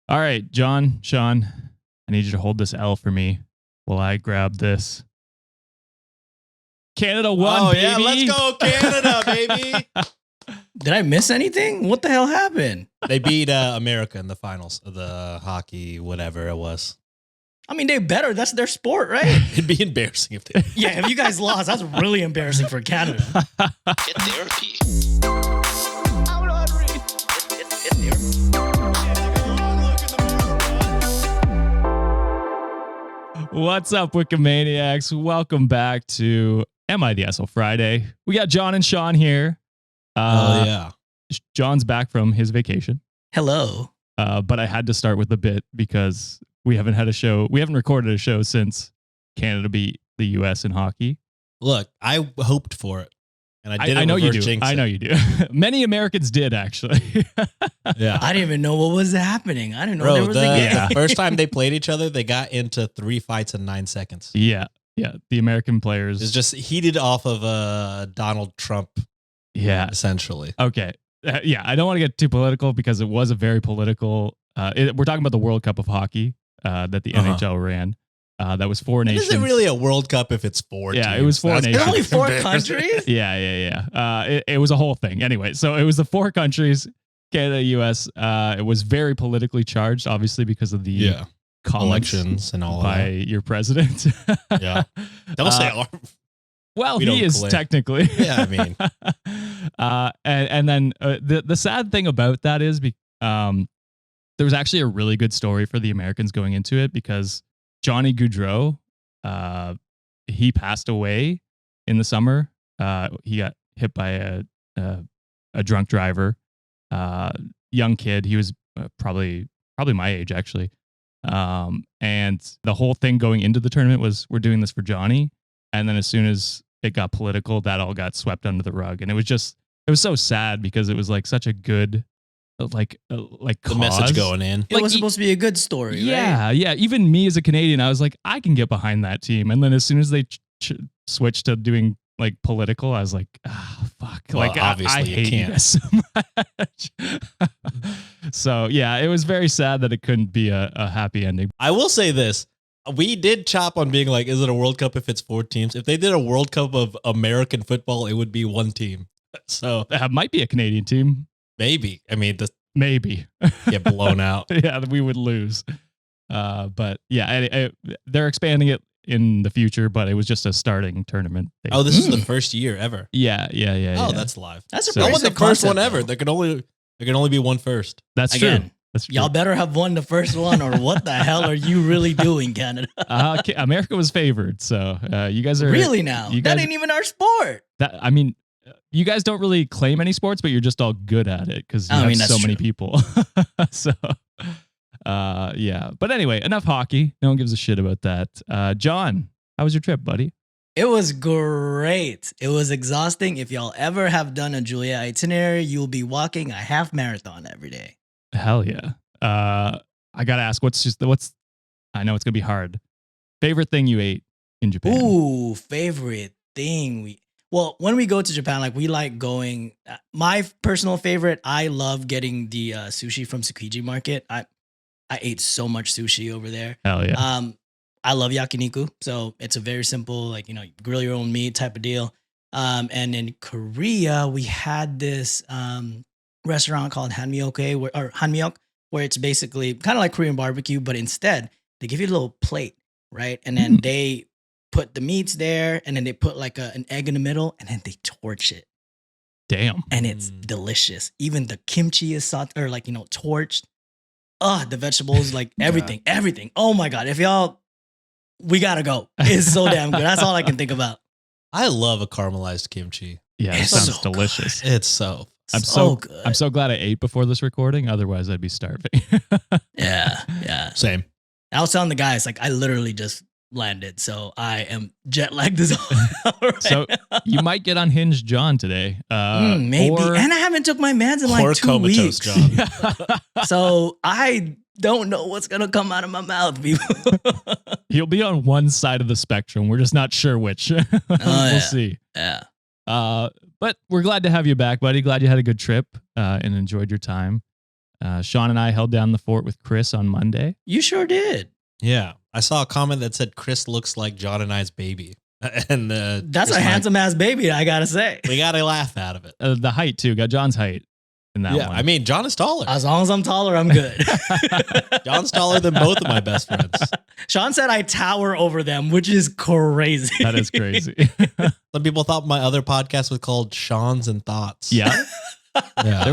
All right, Sean, I need you to hold this L for me while I grab this. Canada won, baby. Yeah, let's go Canada, baby. Did I miss anything? What the hell happened? They beat America in the finals of the hockey, whatever it was. I mean, they better. That's their sport, right? It'd be embarrassing if they. Yeah, if you guys lost, that's really embarrassing for Canada. Get therapy. I'm not reading. It's What's up, Wikimaniacs? Welcome back to MIDSL Friday. We got John and Sean here. Oh, yeah. John's back from his vacation. Hello. But I had to start with a bit because we haven't had a show. We haven't recorded a show since Canada beat the U.S. in hockey. Look, I hoped for it. And I didn't. I know you do. I know you do. Many Americans did, actually. Yeah. I didn't even know what was happening. I didn't know there was a game. The first time they played each other, they got into 3 fights in 9 seconds. Yeah. The American players. It's just heated off of Donald Trump. Yeah. Essentially. Okay. I don't want to get too political because it was a very political. We're talking about the World Cup of hockey that the NHL ran. That was 4 nations. Is it really a World Cup if it's 4 teams? Yeah, it was 4 nations. It's only 4 countries? Yeah. It was a whole thing. Anyway, so it was the 4 countries, Canada, US. It was very politically charged, obviously, because of the elections and all by that. your president. Yeah. Don't say our. Well, We he don't is claim. technically. Yeah, I mean. And then the sad thing about that is there was actually a really good story for the Americans going into it because Johnny Gaudreau, he passed away in the summer. He got hit by a drunk driver, young kid. He was probably my age actually. And the whole thing going into the tournament was we're doing this for Johnny. And then as soon as it got political, that all got swept under the rug. And it was so sad because it was like such a good, like The cause. message going in. It was supposed to be a good story, right? Yeah. Even me as a Canadian, I was like, I can get behind that team. And then as soon as they switched to doing like political, I was like, fuck. Well, like, obviously I you hate you can't. guys so much. So, yeah, it was very sad that it couldn't be a happy ending. I will say this. We did chop on being like, is it a World Cup if it's 4 teams? If they did a World Cup of American football, it would be 1 team. So That might be a Canadian team. maybe. I mean, just Maybe. get blown out. Yeah, we would lose. But yeah, they're expanding it in the future, but it was just a starting tournament. Oh, this is the first year ever. Yeah. Oh, that's live. That's a So- That was the impressive first one concept, ever. though. There can only be one first. That's Again, true. That's true. Y'all better have won the first one, or what the hell are you really doing, Canada? America was favored, so you guys are Really now? You That guys, ain't even our sport. you guys don't really claim any sports, but you're just all good at it because you I have mean, that's so many true. people. So, yeah. But anyway, enough hockey. No one gives a shit about that. John, how was your trip, buddy? It was great. It was exhausting. If y'all ever have done a Julia itinerary, you'll be walking a half marathon every day. Hell yeah. I gotta ask, what's I know it's gonna be hard. Favorite thing you ate in Japan? Ooh, favorite thing. When we go to Japan, like we like going. My personal favorite, I love getting the sushi from Tsukiji Market. I ate so much sushi over there. Hell yeah. I love yakiniku, so it's a very simple, like, you grill your own meat type of deal. And in Korea, we had this restaurant called Hanmyeok, where it's basically kind of like Korean barbecue, but instead they give you a little plate, right? And then they put the meats there, and then they put like an egg in the middle, and then they torch it, Damn. and it's delicious. Even the kimchi is torched. The vegetables, like everything. Oh my god! We gotta go. It's so damn good. That's all I can think about. I love a caramelized kimchi. Yeah, it It's sounds so delicious. It's so. I'm so good. I'm so glad I ate before this recording. Otherwise, I'd be starving. Yeah. Same. I was telling the guys, like, I literally just landed, so I am jet lagged as all. Right So you might get unhinged John today. maybe. or- And I haven't took my meds in Or like 2 comatose weeks. John. So I don't know what's gonna come out of my mouth, people. He'll be on one side of the spectrum. We're just not sure which. We'll yeah. see. Yeah. But we're glad to have you back, buddy. Glad you had a good trip and enjoyed your time. Sean and I held down the fort with Chris on Monday. You sure did. Yeah. I saw a comment that said Chris looks like John and I's baby. And That's a handsome ass baby, I gotta say. We gotta laugh out of it. The height too. Got John's height in that one. I mean, John is taller. As long as I'm taller, I'm good. John's taller than both of my best friends. Sean said I tower over them, which is crazy. That is crazy. Some people thought my other podcast was called Sean's and Thoughts. Yeah. Yeah. There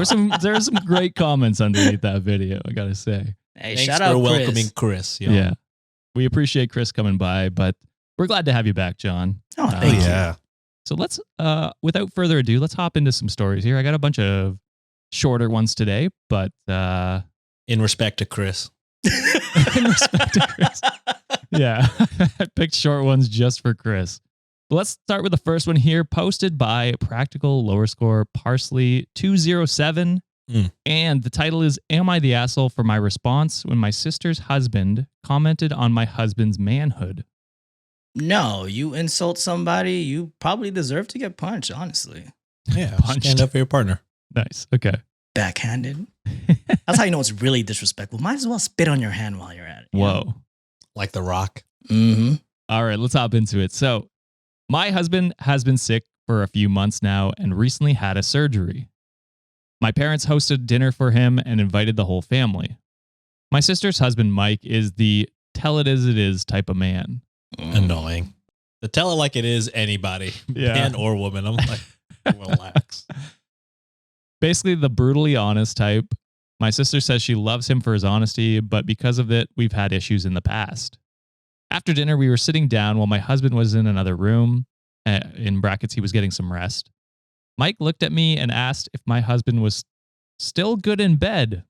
were some great comments underneath that video, I gotta say. Hey, Thanks shout for out welcoming Chris. Chris. Yo. Yeah. We appreciate Chris coming by, but we're glad to have you back, John. Oh, thank you. Yeah. So let's, without further ado, let's hop into some stories here. I got a bunch of shorter ones today, but In respect to Chris. in respect to Chris, yeah, I picked short ones just for Chris. But let's start with the first one here, posted by Practical Lower Score Parsley 207. And the title is, Am I the Asshole for my response when my sister's husband commented on my husband's manhood? No, you insult somebody, you probably deserve to get punched, honestly. Yeah. Punched. Stand up for your partner. Nice. Okay. Backhanded. That's how you know it's really disrespectful. Might as well spit on your hand while you're at it. Whoa. Like The Rock. Mm-hmm. All right, let's hop into it. So, my husband has been sick for a few months now and recently had a surgery. My parents hosted dinner for him and invited the whole family. My sister's husband, Mike, is the tell it as it is type of man. Annoying. To tell it like it is anybody, Yeah. man or woman. I'm like, relax. Basically, the brutally honest type. My sister says she loves him for his honesty, but because of it, we've had issues in the past. After dinner, we were sitting down while my husband was in another room. In brackets, he was getting some rest. Mike looked at me and asked if my husband was still good in bed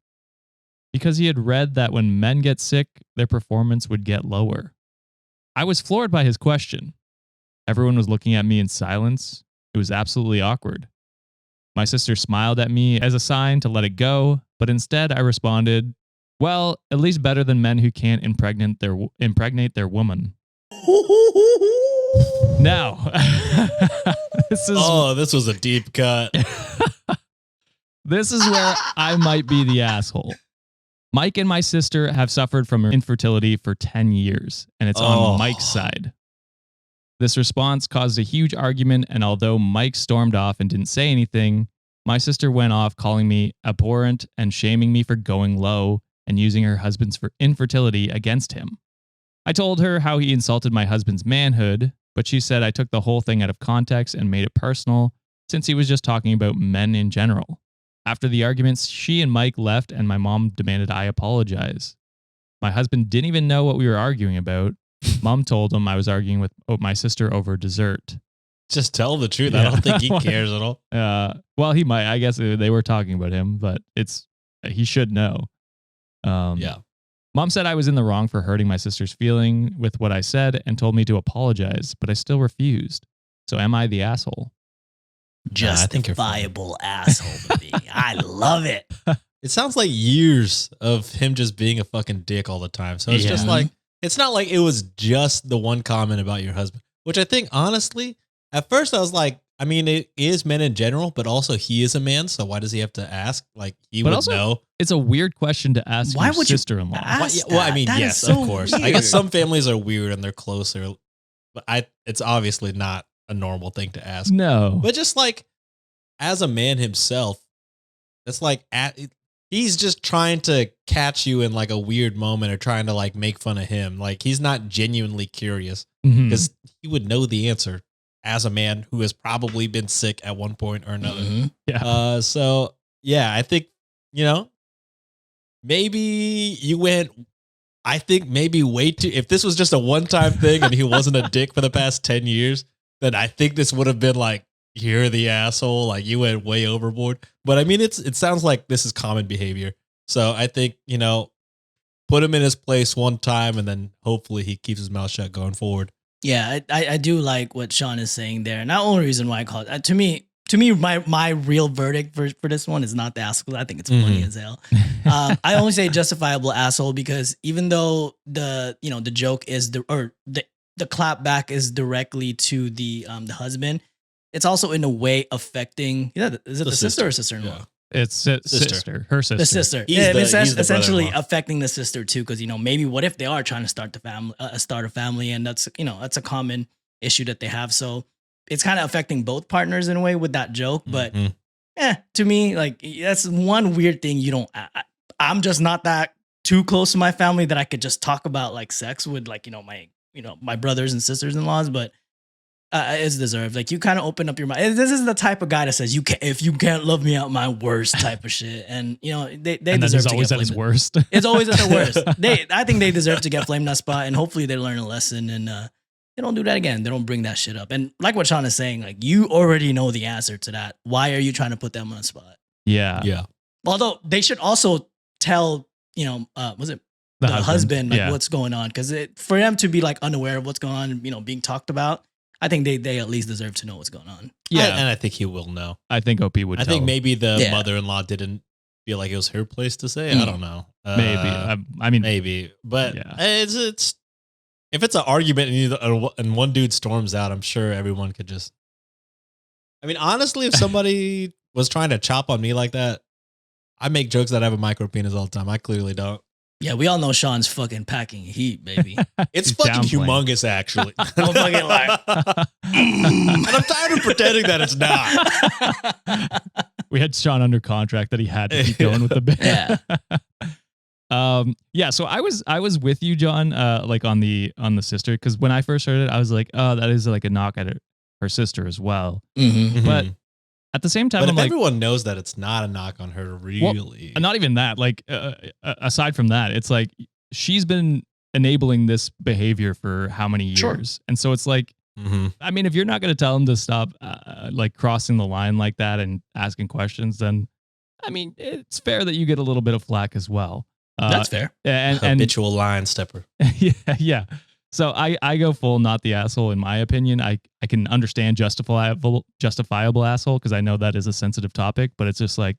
because he had read that when men get sick, their performance would get lower. I was floored by his question. Everyone was looking at me in silence. It was absolutely awkward. My sister smiled at me as a sign to let it go, but instead I responded, well, at least better than men who can't impregnate their woman. Now, this was a deep cut. This is where I might be the asshole. Mike and my sister have suffered from infertility for 10 years, and it's on Mike's side. This response caused a huge argument, and although Mike stormed off and didn't say anything, my sister went off calling me abhorrent and shaming me for going low and using her husband's infertility against him. I told her how he insulted my husband's manhood, but she said I took the whole thing out of context and made it personal since he was just talking about men in general. After the arguments, she and Mike left and my mom demanded I apologize. My husband didn't even know what we were arguing about. Mom told him I was arguing with my sister over dessert. Just tell the truth. Yeah. I don't think he cares at all. Well, he might. I guess they were talking about him, but he should know. Yeah. Mom said I was in the wrong for hurting my sister's feeling with what I said and told me to apologize, but I still refused. So am I the asshole? I think you're fine. Justifiable asshole, baby. I love it. It sounds like years of him just being a fucking dick all the time. So it's Yeah. just like, it's not like it was just the one comment about your husband, which I think, honestly, at first I was like, I mean, it is men in general, but also he is a man. So why does he have to ask? Like, he But would also, know. It's a weird question to ask Why your would you sister-in-law. ask Well, I that? mean, That is yes, so of course. I weird. guess some families are weird and they're closer, but it's obviously not a normal thing to ask. No. But just like, as a man himself, it's like he's just trying to catch you in like a weird moment or trying to like make fun of him. Like, he's not genuinely curious Mhm. because he would know the answer as a man who has probably been sick at one point or another. Mhm. Yeah. So yeah, I think, maybe you went, I think maybe way too, if this was just a one-time thing and he wasn't a dick for the past 10 years, then I think this would have been like, you're the asshole. Like, you went way overboard. But I mean, it sounds like this is common behavior. So I think, put him in his place one time and then hopefully he keeps his mouth shut going forward. Yeah, I do like what Sean is saying there. And the only reason why I call it, to me, my real verdict for this one is not the asshole. I think it's funny as hell. I only say justifiable asshole because even though the joke is the clap back is directly to the husband, it's also in a way affecting. Is it the sister or sister-in-law? Yeah. It's sister. Her sister. The sister. He's Yeah, the- it's he's the essentially brother-in-law. affecting the sister too, because maybe what if they are trying to start a family, and that's that's a common issue that they have. So it's kind of affecting both partners in a way with that joke. But Mhm. to me, like that's one weird thing you don't. I'm just not that too close to my family that I could just talk about like sex with like my brothers and sisters-in-laws, but. It's deserved. Like you kind of open up your mind. This is the type of guy that says if you can't love me at my worst type of shit, and they And deserve then he's to always get at his flamed. worst. It's always at their worst. I think they deserve to get flamed in that spot, and hopefully they learn a lesson and they don't do that again. They don't bring that shit up. And like what Sean is saying, like you already know the answer to that. Why are you trying to put them on the spot? Yeah. Yeah. Although they should also tell was it the husband like what's going on, because for them to be like unaware of what's going on, being talked about. I think they at least deserve to know what's going on. Yeah. And I think he will know. I think OP would. I think tell. maybe the Yeah. mother-in-law didn't feel like it was her place to say. I don't know. Maybe. I mean, maybe, but Yeah. it's if it's an argument and one dude storms out, I'm sure everyone could just. I mean, honestly, if somebody was trying to chop on me like that, I make jokes that I have a micro penis all the time. I clearly don't. Yeah, we all know Sean's fucking packing heat, baby. It's He's fucking downplaying. humongous, actually. Don't fucking lie. And I'm tired of pretending that it's not. we had Sean under contract that he had to keep going with the bit. Yeah. Yeah. So I was with you, John, like on the sister, because when I first heard it, I was like, oh, that is like a knock at her sister as well. Mm-hmm. But at the same time, But I'm if like, everyone knows that it's not a knock on her, really. not even that. Like, aside from that, it's like she's been enabling this behavior for how many years, Sure. and so it's like, Mhm. I mean, if you're not going to tell him to stop, like crossing the line like that and asking questions, then I mean, it's fair that you get a little bit of flack as well. That's fair. And Habitual line stepper. yeah. So I go full not the asshole in my opinion. I can understand justifiable asshole because I know that is a sensitive topic, but it's just like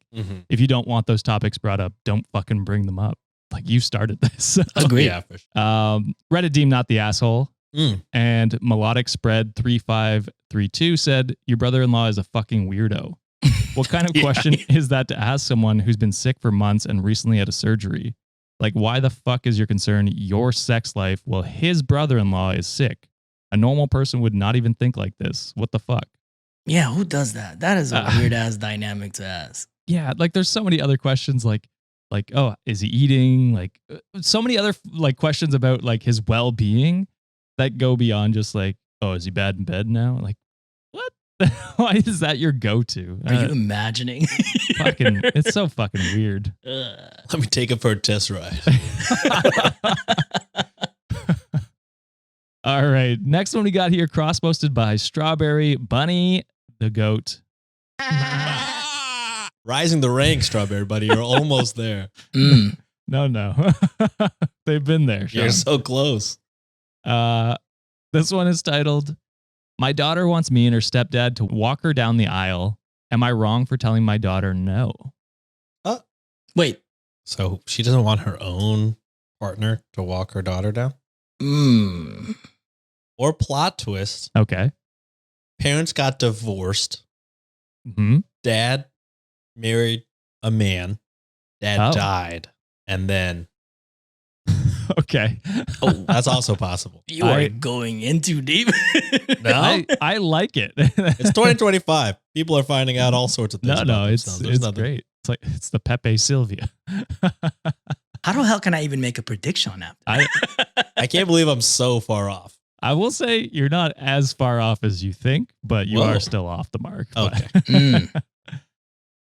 if you don't want those topics brought up, don't fucking bring them up. Like you started this. Agreed. Yeah, for sure. Reddit deemed not the asshole. Mm. And melodic spread 3532 said your brother-in-law is a fucking weirdo. What kind of Yeah. question is that to ask someone who's been sick for months and recently had a surgery? Like, why the fuck is your concern your sex life while his brother-in-law is sick? A normal person would not even think like this. What the fuck? Yeah, who does that? That is a weird ass dynamic to ask. Yeah, like there's so many other questions like, oh, is he eating? Like so many other like questions about like his well-being that go beyond just like, oh, is he bad in bed now? Like, what? Why is that your go-to? Are you imagining? Fucking, it's so fucking weird. Ugh. Let me take him for a test ride. All right, next one we got here, cross-posted by Strawberry Bunny the goat. Rising the rank, Strawberry Buddy. You're almost there. Mm. No, they've been there. You're Sean. so close. This one is titled, "My daughter wants me and her stepdad to walk her down the aisle. Am I wrong for telling my daughter no?" Wait. So she doesn't want her own partner to walk her daughter down? Mm. Or plot twist, Okay. parents got divorced. Hmm. Dad married a man. Dad Oh. died. And then Okay. Oh, that's also possible. you are I- going in too deep. No? I like it. It's 2025. People are finding out all sorts of things. no, about it's themselves. There's it's nothing- great. It's like it's the Pepe Sylvia. How the hell can I even make a prediction after? I can't believe I'm so far off. I will say you're not as far off as you think, but you Whoa. are still off the mark. But- Okay.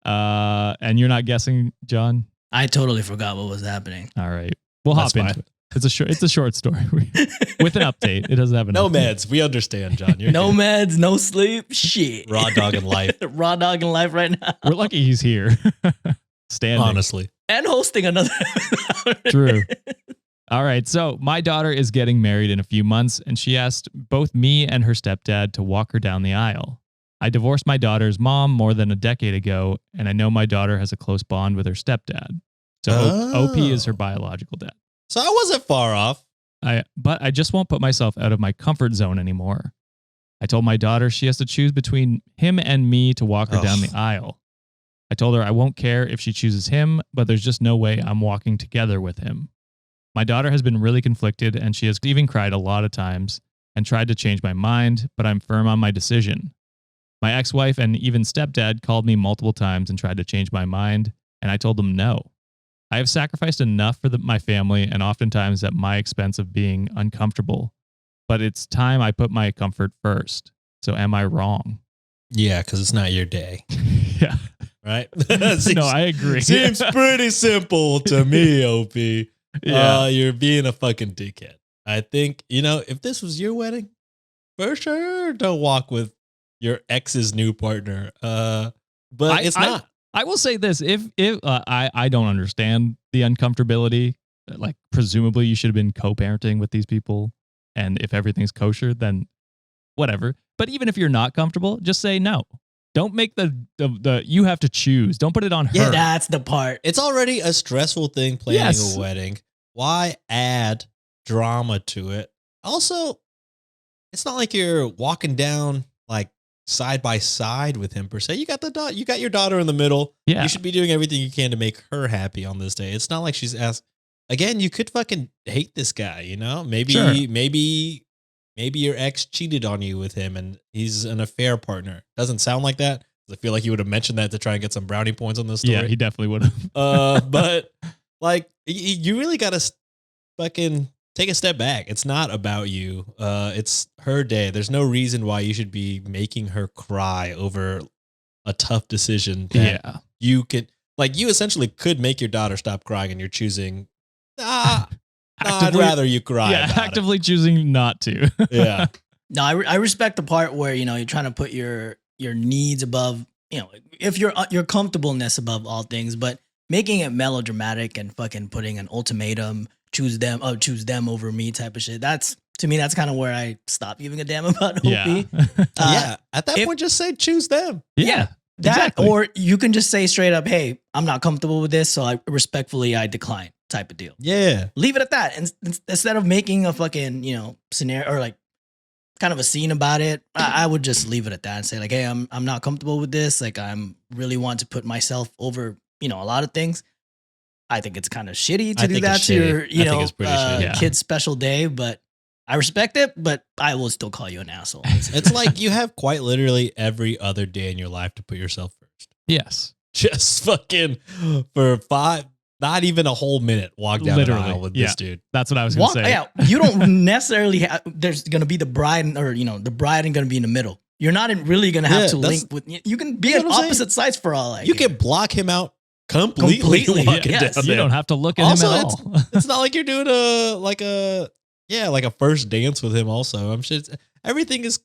Mm. And you're not guessing, John? I totally forgot what was happening. All right. We'll That's hop into fine. it. It's a short story with an update. It doesn't have an No update. meds. We understand, John. You're No good. meds, no sleep. Shit. Raw dog in life. Raw dog in life right now. We're lucky he's here. Standing. Honestly. And hosting another. True. All right. So my daughter is getting married in a few months, and she asked both me and her stepdad to walk her down the aisle. I divorced my daughter's mom more than a decade ago, and I know my daughter has a close bond with her stepdad. So OP is her biological dad. So I wasn't far off. But I just won't put myself out of my comfort zone anymore. I told my daughter she has to choose between him and me to walk her down the aisle. I told her I won't care if she chooses him, but there's just no way I'm walking together with him. My daughter has been really conflicted, and she has even cried a lot of times and tried to change my mind, but I'm firm on my decision. My ex-wife and even stepdad called me multiple times and tried to change my mind, and I told them no. I have sacrificed enough for my family and oftentimes at my expense of being uncomfortable, but it's time I put my comfort first. So am I wrong? Yeah, because it's not your day, Yeah. right? No, I agree. Seems pretty simple to me, OP. Yeah. You're being a fucking dickhead. I think, if this was your wedding, for sure, don't walk with your ex's new partner. But it's not. I will say this: if I don't understand the uncomfortability, like presumably you should have been co-parenting with these people, and if everything's kosher, then whatever. But even if you're not comfortable, just say no. Don't make the you have to choose. Don't put it on her. Yeah, that's the part. It's already a stressful thing planning a wedding. Why add drama to it? Also, it's not like you're walking down like side by side with him per se. You got your daughter in the middle. Yeah. You should be doing everything you can to make her happy on this day. It's not like she's asked. Again, you could fucking hate this guy, Maybe Sure. maybe your ex cheated on you with him and he's an affair partner. Doesn't sound like that. I feel like you would have mentioned that to try and get some brownie points on this story. Yeah, he definitely would have. But like you really got to fucking take a step back. It's not about you. It's her day. There's no reason why you should be making her cry over a tough decision that you could, like, you essentially could make your daughter stop crying and you're choosing, I'd rather you cry. Yeah, about actively choosing not to. Yeah. No, I respect the part where you're trying to put your needs above, if your comfortableness above all things, but making it melodramatic and fucking putting an ultimatum, choose them over me type of shit. That's, to me, that's kind of where I stop giving a damn about OP. Yeah. Yeah. At that point, just say choose them. Yeah. That, exactly. or you can just say straight up, hey, I'm not comfortable with this, so I decline type of deal. Yeah. Leave it at that. And instead of making a fucking, scenario or like kind of a scene about it, I would just leave it at that and say like, hey, I'm not comfortable with this. Like, I'm really want to put myself over, a lot of things. I think it's kind of shitty to do that to your, kid's special day, but I respect it, but I will still call you an asshole. It's like you have quite literally every other day in your life to put yourself first. Yes. Just fucking for not even a whole minute, walk down the aisle with this dude. That's what I was going to say. Yeah, you don't necessarily have, there's going to be the bride or, the bride ain't going to be in the middle. You're not really going to have to link with, you can be on opposite sides for all I You can block him out completely. Yes. Down You there. don't have to look at Also, him at all. It's not like you're doing a first dance with him also. I'm sure everything is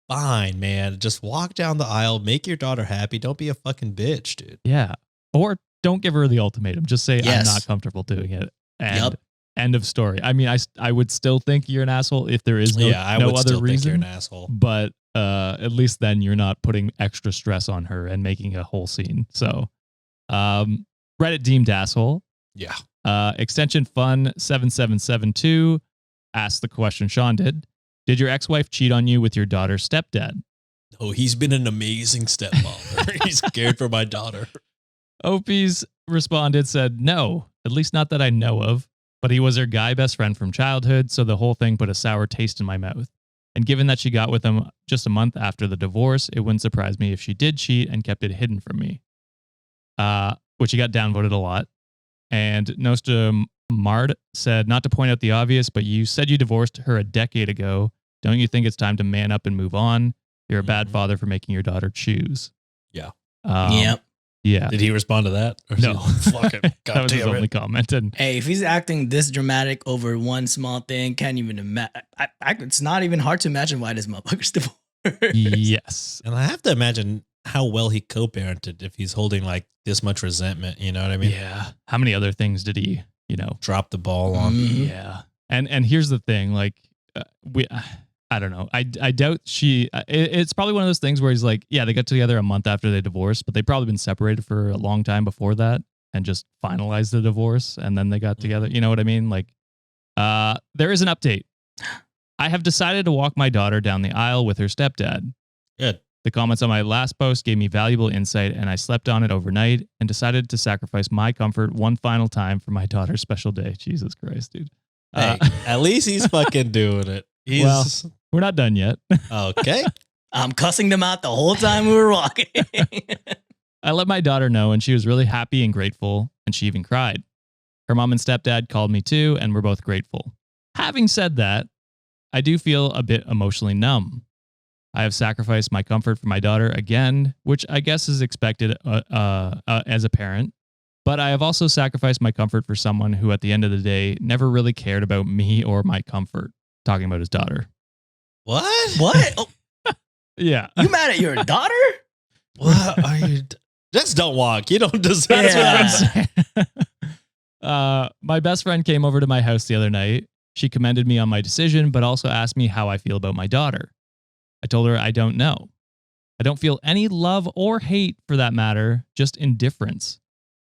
fine, man. Just walk down the aisle, make your daughter happy. Don't be a fucking bitch, dude. Yeah. Or don't give her the ultimatum. Just say, Yes. I'm not comfortable doing it. And end of story. I mean, I would still think you're an asshole if there is no other still reason. think you're an asshole. But at least then you're not putting extra stress on her and making a whole scene. So Reddit deemed asshole. Yeah. Extension Fun 7772 asked the question Sean did. Did your ex-wife cheat on you with your daughter's stepdad? Oh, he's been an amazing stepfather. He's cared for my daughter. OP's responded, said, no, at least not that I know of, but he was her guy best friend from childhood, so the whole thing put a sour taste in my mouth. And given that she got with him just a month after the divorce, it wouldn't surprise me if she did cheat and kept it hidden from me. Which he got downvoted a lot. And Nostra Mard said, not to point out the obvious, but you said you divorced her a decade ago. Don't you think it's time to man up and move on? You're a bad father for making your daughter choose. Yeah. Yep. Yeah. Did he respond to that? Or No. Fucking That was his only comment. And Hey, if he's acting this dramatic over one small thing, can't even imagine. It's not even hard to imagine why this motherfucker's divorced. yes. And I have to imagine how well he co-parented if he's holding like this much resentment. You know what I mean? Yeah. How many other things did he, Drop the ball on. Mhm. Yeah. And here's the thing, like I don't know. I doubt it's probably one of those things where he's like, yeah, they got together a month after they divorced, but they've probably been separated for a long time before that and just finalized the divorce and then they got together. You know what I mean? Like, there is an update. I have decided to walk my daughter down the aisle with her stepdad. Good. The comments on my last post gave me valuable insight, and I slept on it overnight and decided to sacrifice my comfort one final time for my daughter's special day. Jesus Christ, dude. Hey, at least he's fucking doing it. He's Well, we're not done yet. okay. I'm cussing them out the whole time we were walking. I let my daughter know, and she was really happy and grateful, and she even cried. Her mom and stepdad called me too, and we're both grateful. Having said that, I do feel a bit emotionally numb. I have sacrificed my comfort for my daughter again, which I guess is expected as a parent. But I have also sacrificed my comfort for someone who, at the end of the day, never really cared about me or my comfort. Talking about his daughter. What? What? Oh, Yeah. you mad at your daughter? What are you? Just don't walk. You don't deserve Yeah. That's what I'm saying. My best friend came over to my house the other night. She commended me on my decision, but also asked me how I feel about my daughter. I told her I don't know. I don't feel any love or hate for that matter, just indifference.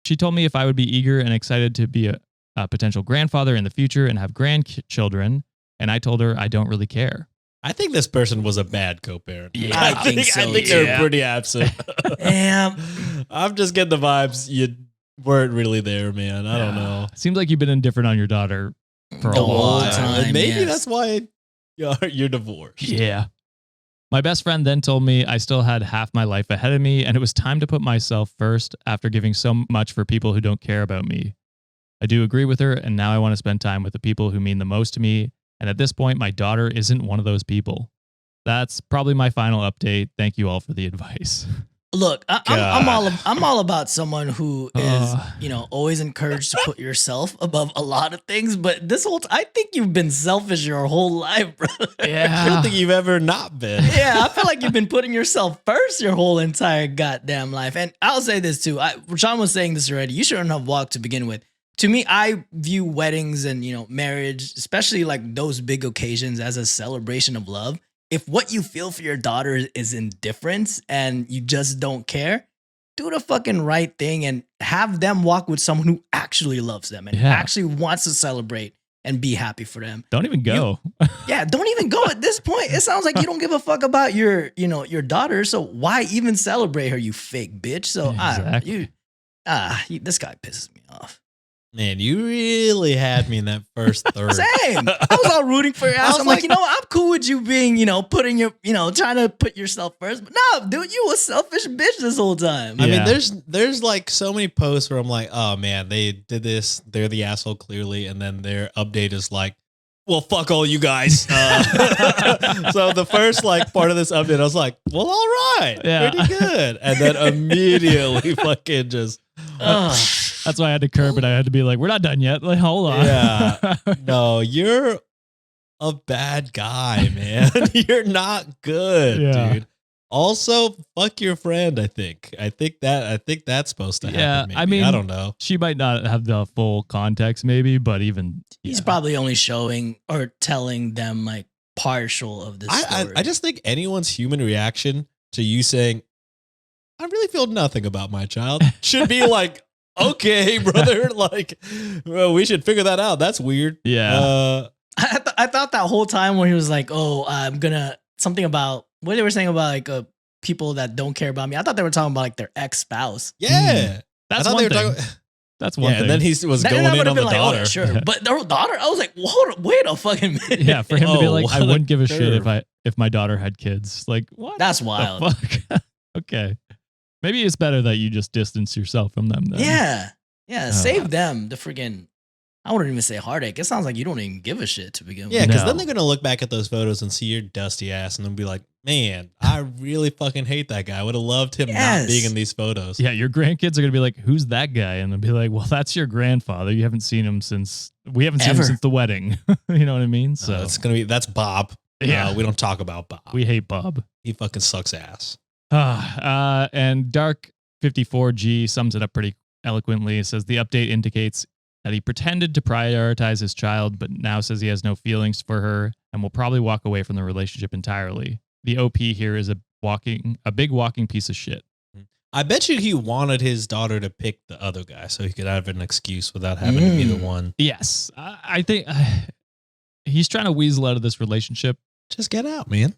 She told me if I would be eager and excited to be a potential grandfather in the future and have grandchildren, and I told her I don't really care. I think this person was a bad co-parent. Yeah, I I think so, they're yeah. pretty absent. Damn. I'm just getting the vibes you weren't really there, man. I don't know. Seems like you've been indifferent on your daughter for a The long whole time. time. And maybe yes. that's why you're divorced. Yeah. My best friend then told me I still had half my life ahead of me and it was time to put myself first after giving so much for people who don't care about me. I do agree with her, and now I want to spend time with the people who mean the most to me. And at this point, my daughter isn't one of those people. That's probably my final update. Thank you all for the advice. Look, I'm all about someone who is, Uh. always encouraged to put yourself above a lot of things. But this whole I think you've been selfish your whole life, bro. I don't think you've ever not been. Yeah, I feel like you've been putting yourself first your whole entire goddamn life. And I'll say this too. Rashawn was saying this already. You shouldn't have walked to begin with. To me, I view weddings and, marriage, especially like those big occasions, as a celebration of love. If what you feel for your daughter is indifference and you just don't care, do the fucking right thing and have them walk with someone who actually loves them and actually wants to celebrate and be happy for them. Don't even go. Yeah, don't even go at this point. It sounds like you don't give a fuck about your daughter. So why even celebrate her, you fake bitch? So Exactly. this guy pisses me off. Man, you really had me in that first third. Same. I was all rooting for your ass. I'm like, I'm cool with you being, putting your, trying to put yourself first. But no, dude, you a selfish bitch this whole time. I Yeah. mean, there's like so many posts where I'm like, oh man, they did this. They're the asshole clearly. And then their update is like, well, fuck all you guys. So the first part of this update, I was like, well, all right, pretty good. And then immediately fucking just. That's why I had to curb it. I had to be like, we're not done yet. Like, hold on. Yeah. No, you're a bad guy, man. You're not good, dude. Also, fuck your friend, I think. I think that's supposed to happen. Maybe. I mean, I don't know. She might not have the full context, maybe, but even He's probably only showing or telling them like partial of this story. I just think anyone's human reaction to you saying, I really feel nothing about my child should be like, okay, brother, well, we should figure that out. That's weird. Yeah. I thought that whole time when he was like, oh, I'm gonna something about what they were saying about like people that don't care about me. I thought they were talking about like their ex-spouse. Yeah. That's I thought one they were thing. talking. That's one Yeah, thing. and then he was Then going I in would've on the been like, daughter. oh, yeah, sure. But their daughter, I was like, hold, wait a fucking minute. Yeah, for him to be Oh, like, I what a wouldn't give a shit curve. if my daughter had kids. Like, what? That's the wild. fuck? Okay. Maybe it's better that you just distance yourself from them then. Yeah. Save them the friggin'. I wouldn't even say heartache. It sounds like you don't even give a shit to begin with. Yeah, because No. then they're going to look back at those photos and see your dusty ass and then be like, man, I really fucking hate that guy. I would have loved him not being in these photos. Yeah, your grandkids are gonna be like, "Who's that guy?" And they'll be like, "Well, that's your grandfather. You haven't seen him since we haven't seen him Ever. since the wedding." You know what I mean? So It's going to be, that's Bob. Yeah. We don't talk about Bob. we hate Bob. He fucking sucks ass. And Dark 54G sums it up pretty eloquently. It says the update indicates that he pretended to prioritize his child, but now says he has no feelings for her and will probably walk away from the relationship entirely. The OP here is a big walking piece of shit. I bet you he wanted his daughter to pick the other guy so he could have an excuse without having to be the one. Yes, I think he's trying to weasel out of this relationship. Just get out, man.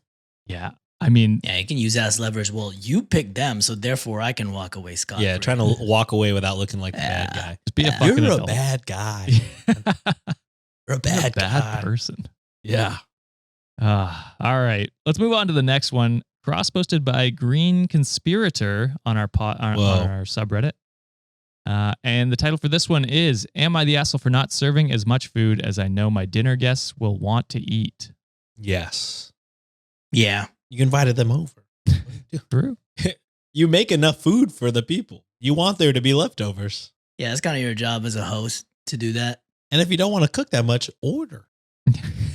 Yeah. I mean, Yeah, you can use that as leverage. Well, you picked them, so therefore I can walk away scot. Yeah, trying to walk away without looking like a bad guy. just be a fucking You're adult. a bad guy. You're a You're bad a bad guy. person. Yeah. All right. Let's move on to the next one. Cross-posted by Green Conspirator on our on our subreddit. And the title for this one is, Am I the asshole for not serving as much food as I know my dinner guests will want to eat? Yes. Yeah. You invited them over. True. You make enough food for the people. You want there to be leftovers. Yeah, it's kind of your job as a host to do that. And if you don't want to cook that much, order.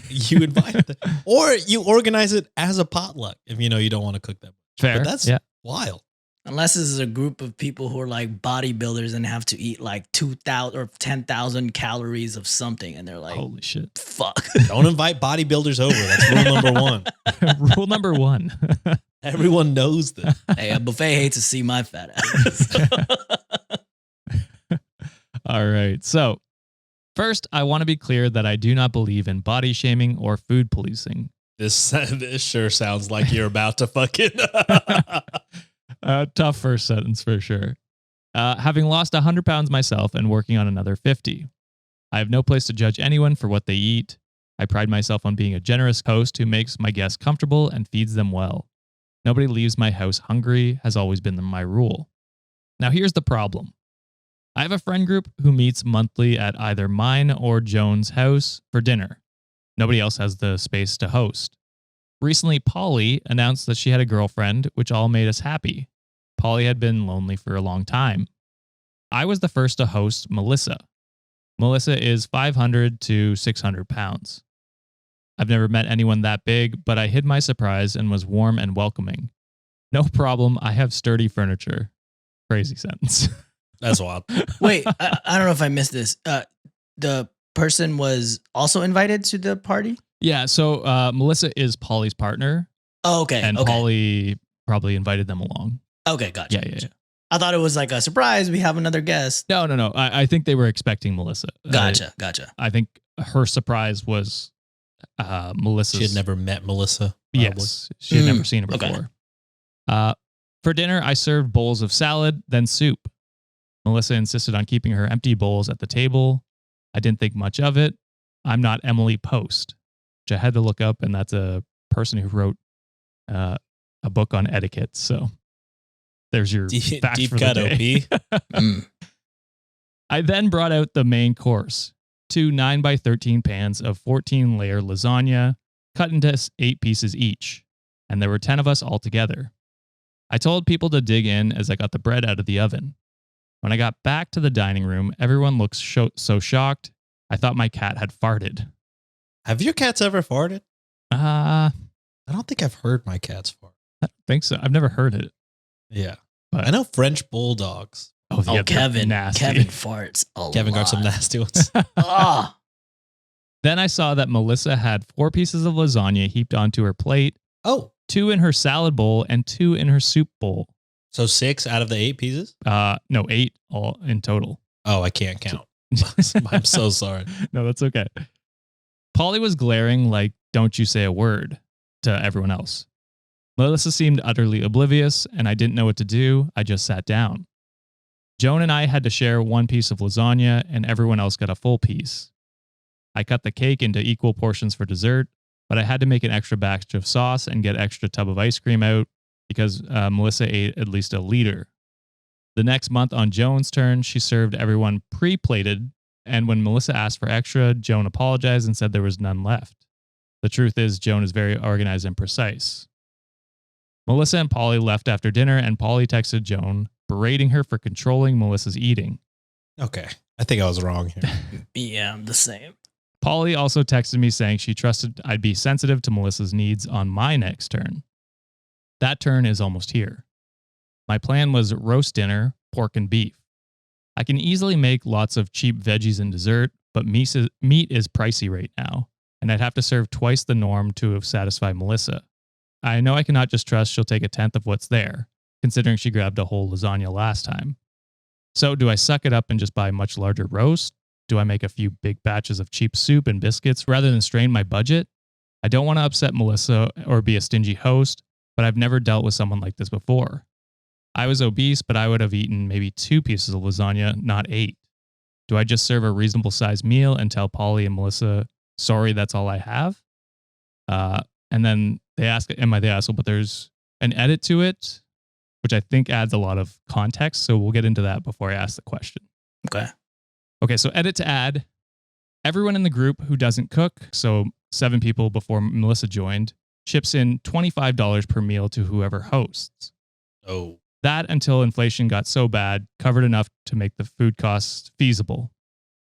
You invite them. Or you organize it as a potluck if you know you don't want to cook that much. Fair. But that's yeah. wild. Unless this is a group of people who are like bodybuilders and have to eat like 2,000 or 10,000 calories of something. And they're like, Holy shit. fuck. Don't invite bodybuilders over. That's rule number one. Rule number one. Everyone knows this. Hey, a buffet hates to see my fat ass. All right. So, first, I want to be clear that I do not believe in body shaming or food policing. This sure sounds like you're about to fucking... Tough first sentence for sure. Having lost 100 pounds myself and working on another 50. I have no place to judge anyone for what they eat. I pride myself on being a generous host who makes my guests comfortable and feeds them well. Nobody leaves my house hungry has always been my rule. Now here's the problem. I have a friend group who meets monthly at either mine or Joan's house for dinner. Nobody else has the space to host. Recently, Polly announced that she had a girlfriend, which all made us happy. Polly had been lonely for a long time. I was the first to host Melissa. Melissa is 500 to 600 pounds. I've never met anyone that big, but I hid my surprise and was warm and welcoming. No problem, I have sturdy furniture. Crazy sentence. That's wild. Wait, I don't know if I missed this. The person was also invited to the party? Yeah, so Melissa is Polly's partner. Oh, okay. And okay. Polly probably invited them along. Okay, gotcha. Yeah. I thought it was like a surprise. We have another guest. No. I think they were expecting Melissa. Gotcha. I think her surprise was Melissa's. She had never met Melissa. Probably. Yes, she had never seen her before. Okay. For dinner, I served bowls of salad, then soup. Melissa insisted on keeping her empty bowls at the table. I didn't think much of it. I'm not Emily Post, which I had to look up, and that's a person who wrote a book on etiquette. So there's your facts deep for cut, the day. I then brought out the main course, 2 9x13 pans of 14-layer lasagna, cut into 8 pieces each, and there were 10 of us all together. I told people to dig in as I got the bread out of the oven. When I got back to the dining room, everyone looked so shocked. I thought my cat had farted. Have your cats ever farted? I I don't think I've heard my cats fart. don't think so. I've never heard it. Yeah. But I know French bulldogs. Oh, yeah, Kevin. nasty. Kevin farts a Kevin got lot. some nasty ones. Ah. Then I saw that Melissa had 4 pieces of lasagna heaped onto her plate, Oh, 2 in her salad bowl, and 2 in her soup bowl. so 6 out of the 8 pieces? No, 8 all in total. Oh, I can't count. I'm so sorry. No, that's okay. Polly was glaring like, "Don't you say a word," to everyone else. Melissa seemed utterly oblivious, and I didn't know what to do. I just sat down. Joan and I had to share 1 piece of lasagna, and everyone else got a full piece. I cut the cake into equal portions for dessert, but I had to make an extra batch of sauce and get extra tub of ice cream out because Melissa ate at least a liter. The next month on Joan's turn, she served everyone pre-plated, and when Melissa asked for extra, Joan apologized and said there was none left. The truth is, Joan is very organized and precise. Melissa and Polly left after dinner, and Polly texted Joan, berating her for controlling Melissa's eating. Okay. I think I was wrong here. Yeah, I'm the same. Polly also texted me saying she trusted I'd be sensitive to Melissa's needs on my next turn. That turn is almost here. My plan was roast dinner, pork and beef. I can easily make lots of cheap veggies and dessert, but meat is pricey right now, and I'd have to serve twice the norm to satisfy Melissa. I know I cannot just trust she'll take 1/10 of what's there, considering she grabbed a whole lasagna last time. So do I suck it up and just buy a much larger roast? Do I make a few big batches of cheap soup and biscuits rather than strain my budget? I don't want to upset Melissa or be a stingy host, but I've never dealt with someone like this before. I was obese, but I would have eaten maybe 2 pieces of lasagna, not 8. Do I just serve a reasonable sized meal and tell Polly and Melissa, sorry, that's all I have? And then they ask, am I the asshole? But there's an edit to it, which I think adds a lot of context. So we'll get into that before I ask the question. Okay, so edit to add. Everyone in the group who doesn't cook, so 7 people before Melissa joined, chips in $25 per meal to whoever hosts. Oh. That until inflation got so bad, covered enough to make the food costs feasible.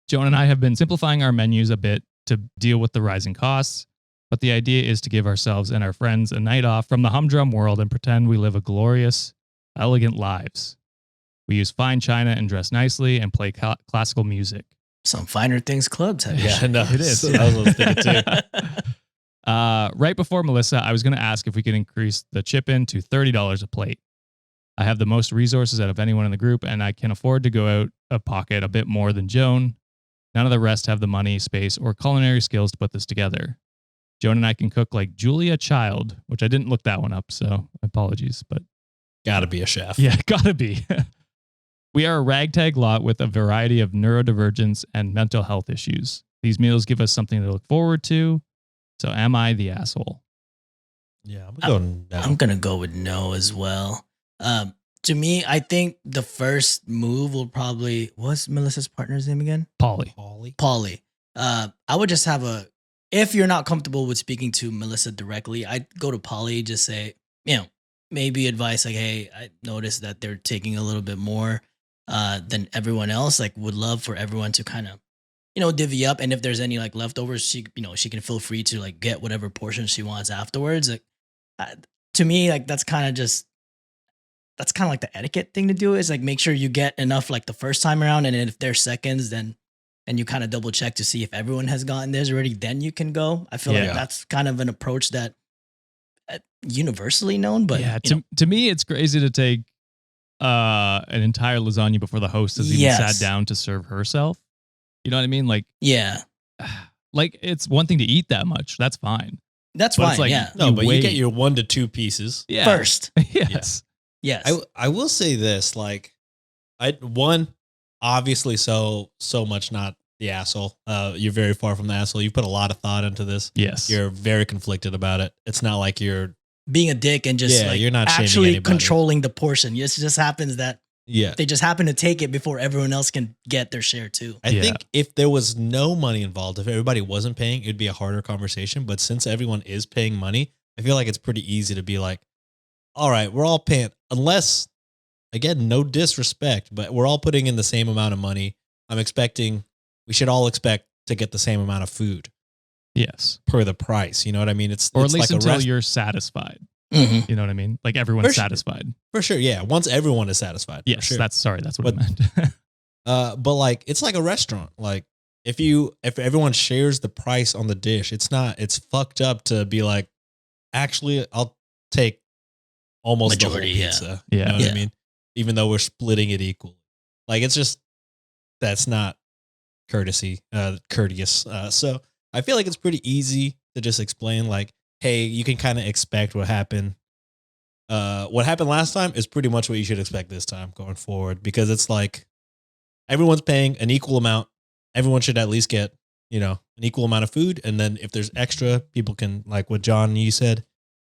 Joan and I have been simplifying our menus a bit to deal with the rising costs, but the idea is to give ourselves and our friends a night off from the humdrum world and pretend we live a glorious, elegant lives. We use fine china and dress nicely and play classical music. Some Finer Things clubs have Yeah, no, it is. That was what I was thinking too. Right before Melissa, I was going to ask if we could increase the chip in to $30 a plate. I have the most resources out of anyone in the group, and I can afford to go out of pocket a bit more than Joan. None of the rest have the money, space, or culinary skills to put this together. Joan and I can cook like Julia Child, which I didn't look that one up, so apologies, but Gotta be a chef. yeah, gotta be. We are a ragtag lot with a variety of neurodivergence and mental health issues. These meals give us something to look forward to. So am I the asshole? Yeah, I'm going no. I'm gonna go with no as well. To me, I think the first move will probably, what's Melissa's partner's name again? Polly. Polly. I would just have if you're not comfortable with speaking to Melissa directly, I'd go to Polly, just say, maybe advice like, hey, I noticed that they're taking a little bit more than everyone else. Like, would love for everyone to kind of, divvy up. And if there's any like leftovers, she can feel free to like get whatever portion she wants afterwards. Like, to me, like that's kind of like the etiquette thing to do, is like make sure you get enough like the first time around, and if there's seconds, then you kind of double check to see if everyone has gotten theirs already. Then you can go. I feel like that's kind of an approach that universally known. But yeah, to me, it's crazy to take an entire lasagna before the host has even sat down to serve herself. You know what I mean? Like, yeah, like it's one thing to eat that much. That's fine. That's But fine. it's like, yeah. No, but you get your 1 to 2 pieces. Yeah. First. Yes. Yes. I will say this, like, obviously so much not the asshole. You're very far from the asshole. You put a lot of thought into this. Yes. You're very conflicted about it. It's not like you're being a dick and just you're not shaming actually anybody. controlling the portion. It just happens that they just happen to take it before everyone else can get their share too. I think if there was no money involved, if everybody wasn't paying, it'd be a harder conversation. But since everyone is paying money, I feel like it's pretty easy to be like, all right, we're all paying, unless, again, no disrespect, but we're all putting in the same amount of money. We should all expect to get the same amount of food. Yes. Per the price. You know what I mean? Or it's at least like until you're satisfied. Mm-hmm. You know what I mean? Like everyone's For sure. satisfied. For sure. Yeah. Once everyone is satisfied. Yes. For sure. That's what I meant. But like, it's like a restaurant. Like if everyone shares the price on the dish, it's fucked up to be like, actually, I'll take almost Majority, the whole pizza. Yeah. You know what I mean? Even though we're splitting it equally. Like, it's just, that's not courteous. So I feel like it's pretty easy to just explain, like, hey, you can kind of expect what happened. What happened last time is pretty much what you should expect this time going forward, because it's like everyone's paying an equal amount. Everyone should at least get, an equal amount of food. And then if there's extra, people can, like what John, you said,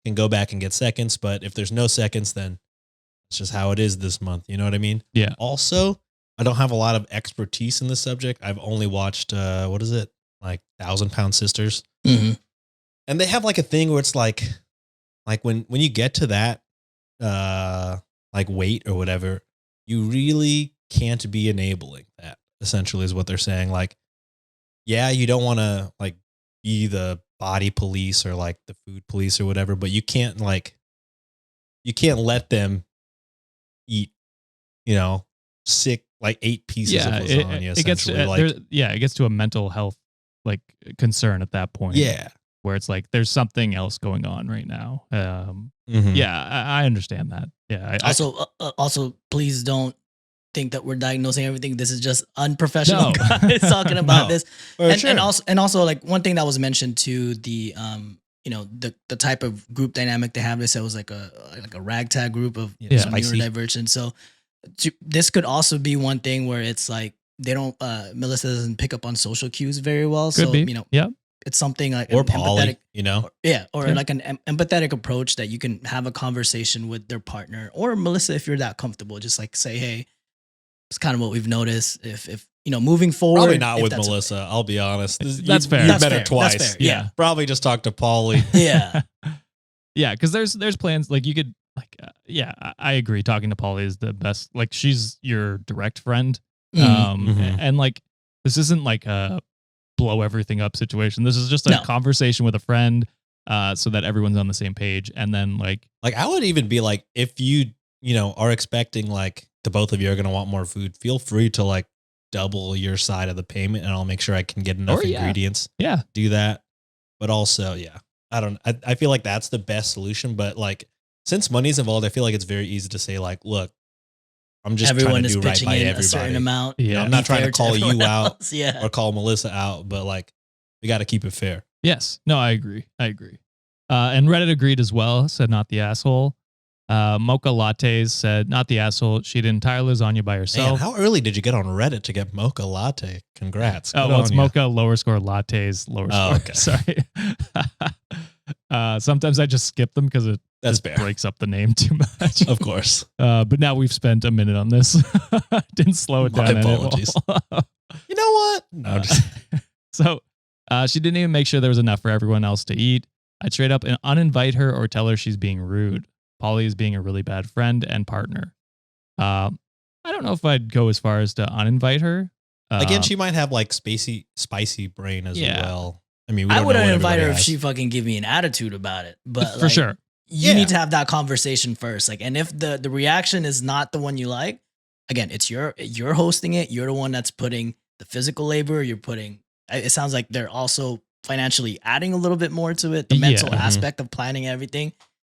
can go back and get seconds. But if there's no seconds, then it's just how it is this month. You know what I mean? Yeah. Also, I don't have a lot of expertise in this subject. I've only watched, what is it? Like 1,000 Pound Sisters. Mm-hmm. And they have like a thing where it's like when you get to that, like weight or whatever, you really can't be enabling that, essentially is what they're saying. Like, yeah, you don't want to like be the body police or like the food police or whatever, but you can't let them eat, sick, like 8 pieces of lasagna. It gets to, it gets to a mental health like concern at that point. Yeah. Where it's like there's something else going on right now. Mm-hmm. Yeah, I understand that. Yeah. Also, please don't think that we're diagnosing everything. This is just unprofessional guys talking about this. And and also like one thing that was mentioned to the the type of group dynamic they have. They said it was like a ragtag group of Yeah, some spicy. neurodivergent. So this could also be one thing where it's like they don't Melissa doesn't pick up on social cues very well. Could So be. Yep. it's something like Or an Polly, empathetic, you know? or like an empathetic approach that you can have a conversation with their partner or Melissa if you're that comfortable. Just like say, hey, it's kind of what we've noticed. If moving forward, Probably not if with that's Melissa. I'll be honest. That's fair. You've That's met fair. her twice. That's fair. Yeah. Probably just talk to Polly. okay. Yeah. Yeah, because there's plans like you could like I agree. Talking to Polly is the best. Like she's your direct friend, Mhm. and like this isn't like a blow everything up situation. This is just a No. conversation with a friend, so that everyone's on the same page. And then like Like I would even be like, if you are expecting like the both of you are going to want more food, feel free to like double your side of the payment and I'll make sure I can get enough Or, yeah. ingredients. yeah, Do that. But also, yeah, I feel like that's the best solution. But like, since money's involved, I feel like it's very easy to say like, look, I'm just Everyone trying to is do right pitching by in a certain everybody. amount. Yeah. I'm not Be trying to fair call you everyone out else. Yeah. or call Melissa out, but like, we got to keep it fair. yes, no, I agree. And Reddit agreed as well. Said not the asshole. Mocha Lattes said not the asshole. She did entire lasagna by Man, herself. how early did you get on Reddit to get mocha latte? Congrats. Oh, Good well, it's on ya. mocha lower score lattes lower Oh, score. okay. Sorry. Sometimes I just skip them because it That's just fair. breaks up the name too much. Of course. But now we've spent a minute on this. Didn't slow it My down. any at all. apologies. You know what? No, I'm just So she didn't even make sure there was enough for everyone else to eat. I'd straight up and uninvite her or tell her she's being rude. Polly is being a really bad friend and partner. I don't know if I'd go as far as to uninvite her. again, she might have like spicy brain as Yeah. well. I mean, we I don't know wouldn't what invite her everybody if has. she fucking give me an attitude about it. But for like, sure. you Yeah. need to have that conversation first. Like, and if the reaction is not the one you like, again, it's you're hosting it. You're the one that's putting the physical labor. You're putting. It sounds like they're also financially adding a little bit more to it. The Yeah. mental Mhm. aspect of planning everything.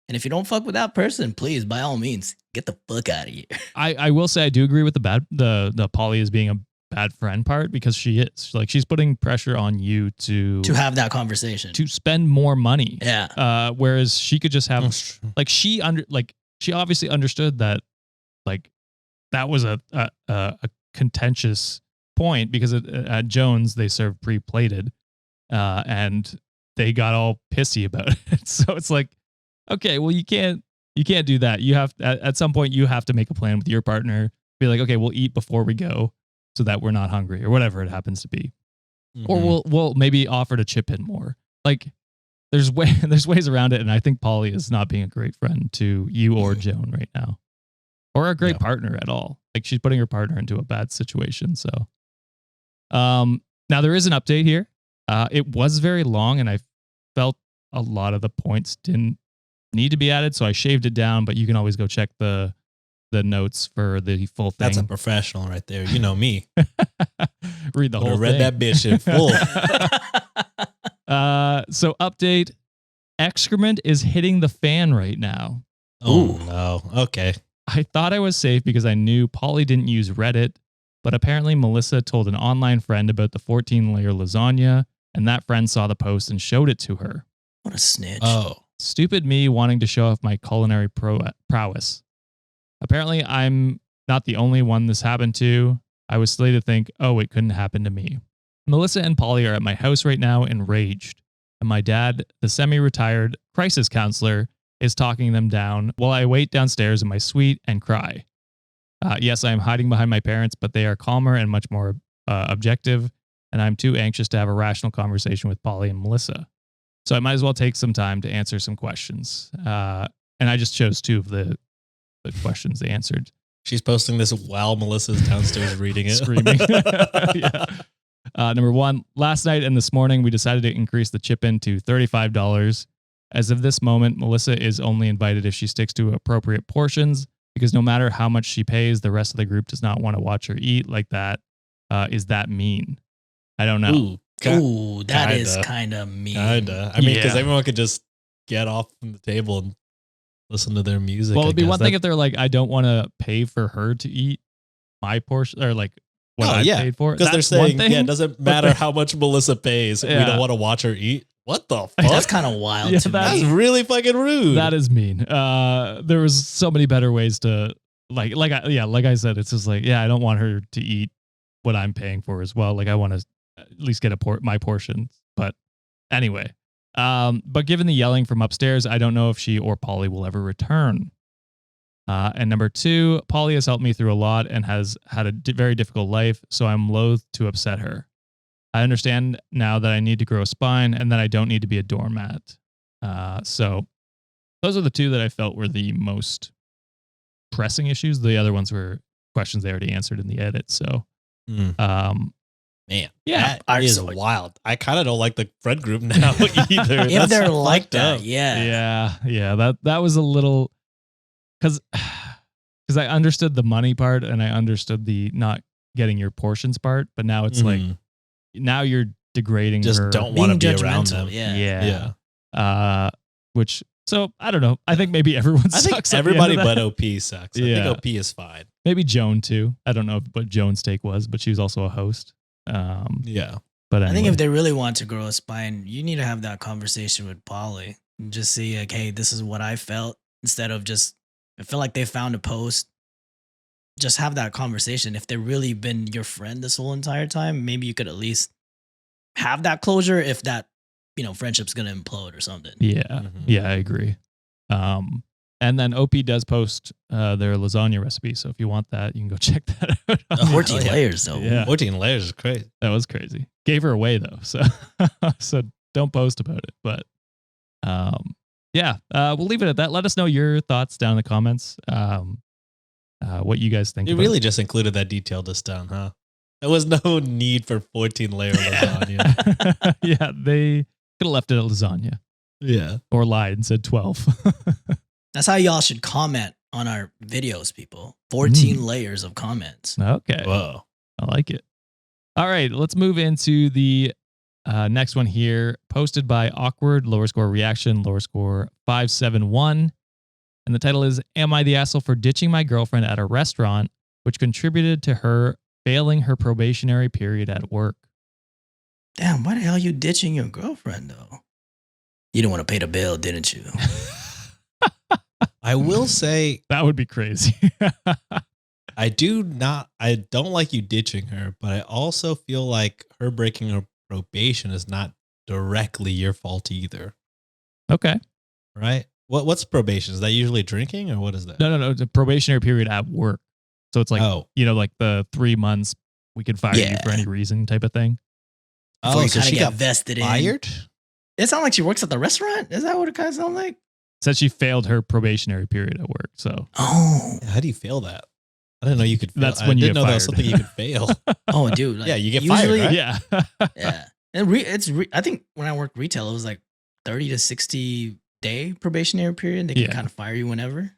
And if you don't fuck with that person, please, by all means, get the fuck out of here. I will say I do agree with the Polly as being a bad friend part because she is like she's putting pressure on you to To have that conversation. spend more money. Yeah. Whereas she could just have That's true. like she obviously understood that like that was a contentious point because at Jones they served pre-plated and they got all pissy about it. So it's like, okay, well you can't do that. You have at some point you have to make a plan with your partner. Be like, okay, we'll eat before we go so that we're not hungry or whatever it happens to be. Or Mhm. we'll maybe offer to chip in more. Like there's ways around it, and I think Polly is not being a great friend to you or Joan right now, or a great Yeah. partner at all. Like she's putting her partner into a bad situation. So, now there is an update here. It was very long, and I felt a lot of the points didn't need to be added, so I shaved it down. But you can always go check the notes for the full thing. That's a professional right there. You know me. Read the Would whole have read thing. that bitch in full. So update, excrement is hitting the fan right now. Oh no. Okay. I thought I was safe because I knew Polly didn't use Reddit, but apparently Melissa told an online friend about the 14-layer lasagna, and that friend saw the post and showed it to her. What a snitch. Oh. Stupid me wanting to show off my culinary prowess. Apparently I'm not the only one this happened to. I was silly to think, oh, it couldn't happen to me. Melissa and Polly are at my house right now enraged, and my dad, the semi-retired crisis counselor, is talking them down while I wait downstairs in my suite and cry. Yes, I am hiding behind my parents, but they are calmer and much more objective, and I'm too anxious to have a rational conversation with Polly and Melissa. So I might as well take some time to answer some questions. And I just chose two of the questions they answered. She's posting this while Melissa's downstairs reading it. Screaming. Yeah. Number one, last night and this morning, we decided to increase the chip-in to $35. As of this moment, Melissa is only invited if she sticks to appropriate portions, because no matter how much she pays, the rest of the group does not want to watch her eat like that. Is that mean? I don't know. Ooh, Ooh, that is kinda. kind of mean. kinda. I mean, because Yeah. everyone could just get off from the table and listen to their music. Well, I it'd be guess. one thing if they're like, I don't want to pay for her to eat my portion, or like what I paid for. because they're That's one saying, thing. yeah, it doesn't matter how much Melissa pays. We Yeah. don't want to watch her eat. What the fuck? That's kind of wild Yeah, to That's me. really fucking rude. That is mean. There was so many better ways to like I said, it's just like, yeah, I don't want her to eat what I'm paying for as well. Like I want to at least get my portion. But anyway, but given the yelling from upstairs, I don't know if she or Polly will ever return. And number 2, Polly has helped me through a lot and has had a very difficult life, so I'm loath to upset her. I understand now that I need to grow a spine and that I don't need to be a doormat. So those are the 2 that I felt were the most pressing issues. The other ones were questions they already answered in the edit. So, Man, yeah, that is wild. I kind of don't like the friend group now either. If That's they're like fucked that, up. yeah. That was a little because I understood the money part and I understood the not getting your portions part, but now it's like now you're degrading Just her. don't want to being be around judgmental. them. Yeah. Which so I don't know. I think maybe everyone I think sucks. at the end everybody of that. but OP sucks. I Yeah. think OP is fine. Maybe Joan too. I don't know what Joan's take was, but she was also a host. Yeah. But I think anyway. if they really want to grow a spine, you need to have that conversation with Polly and just see like, hey, this is what I felt, instead of just I feel like they found a post. Just have that conversation. If they've really been your friend this whole entire time, maybe you could at least have that closure if that, friendship's gonna implode or something. Yeah, yeah, I agree. And then OP does post their lasagna recipe, so if you want that, you can go check that out. 14 hell yeah. layers though. Yeah. 14 layers is crazy. That was crazy. Gave her away though, so so don't post about it. But yeah, we'll leave it at that. Let us know your thoughts down in the comments. What you guys think? You about really it. just included that detail this time, huh? There was no need for 14-layer lasagna. Yeah, they could have left it at lasagna Yeah. or lied and said 12. That's how y'all should comment on our videos, people. 14 layers of comments. Okay. Whoa. I like it. All right, let's move into the next one here, posted by Awkward, lower score reaction, lower score 571. And the title is, Am I the asshole for ditching my girlfriend at a restaurant, which contributed to her failing her probationary period at work? Damn, why the hell are you ditching your girlfriend though? You didn't want to pay the bill, didn't you? I will say, That would be crazy. I don't like you ditching her, but I also feel like her breaking her probation is not directly your fault either. Okay. Right? What's probation? Is that usually drinking or what is that? No. It's a probationary period at work. So it's like, like the 3 months we could fire you for any reason type of thing. Before you so kind of she get got vested in. fired? It sounds like she works at the restaurant. Is that what it kind of sounds like? Said she failed her probationary period at work. So Oh, How do you fail that? I didn't know you could fail. That's when you didn't get know that was fired. something you could fail. oh, dude. Like, Yeah, you get usually- fired, right? yeah. Yeah, and I think when I worked retail, it was like 30 to 60 day probationary period. They can Yeah. kind of fire you whenever.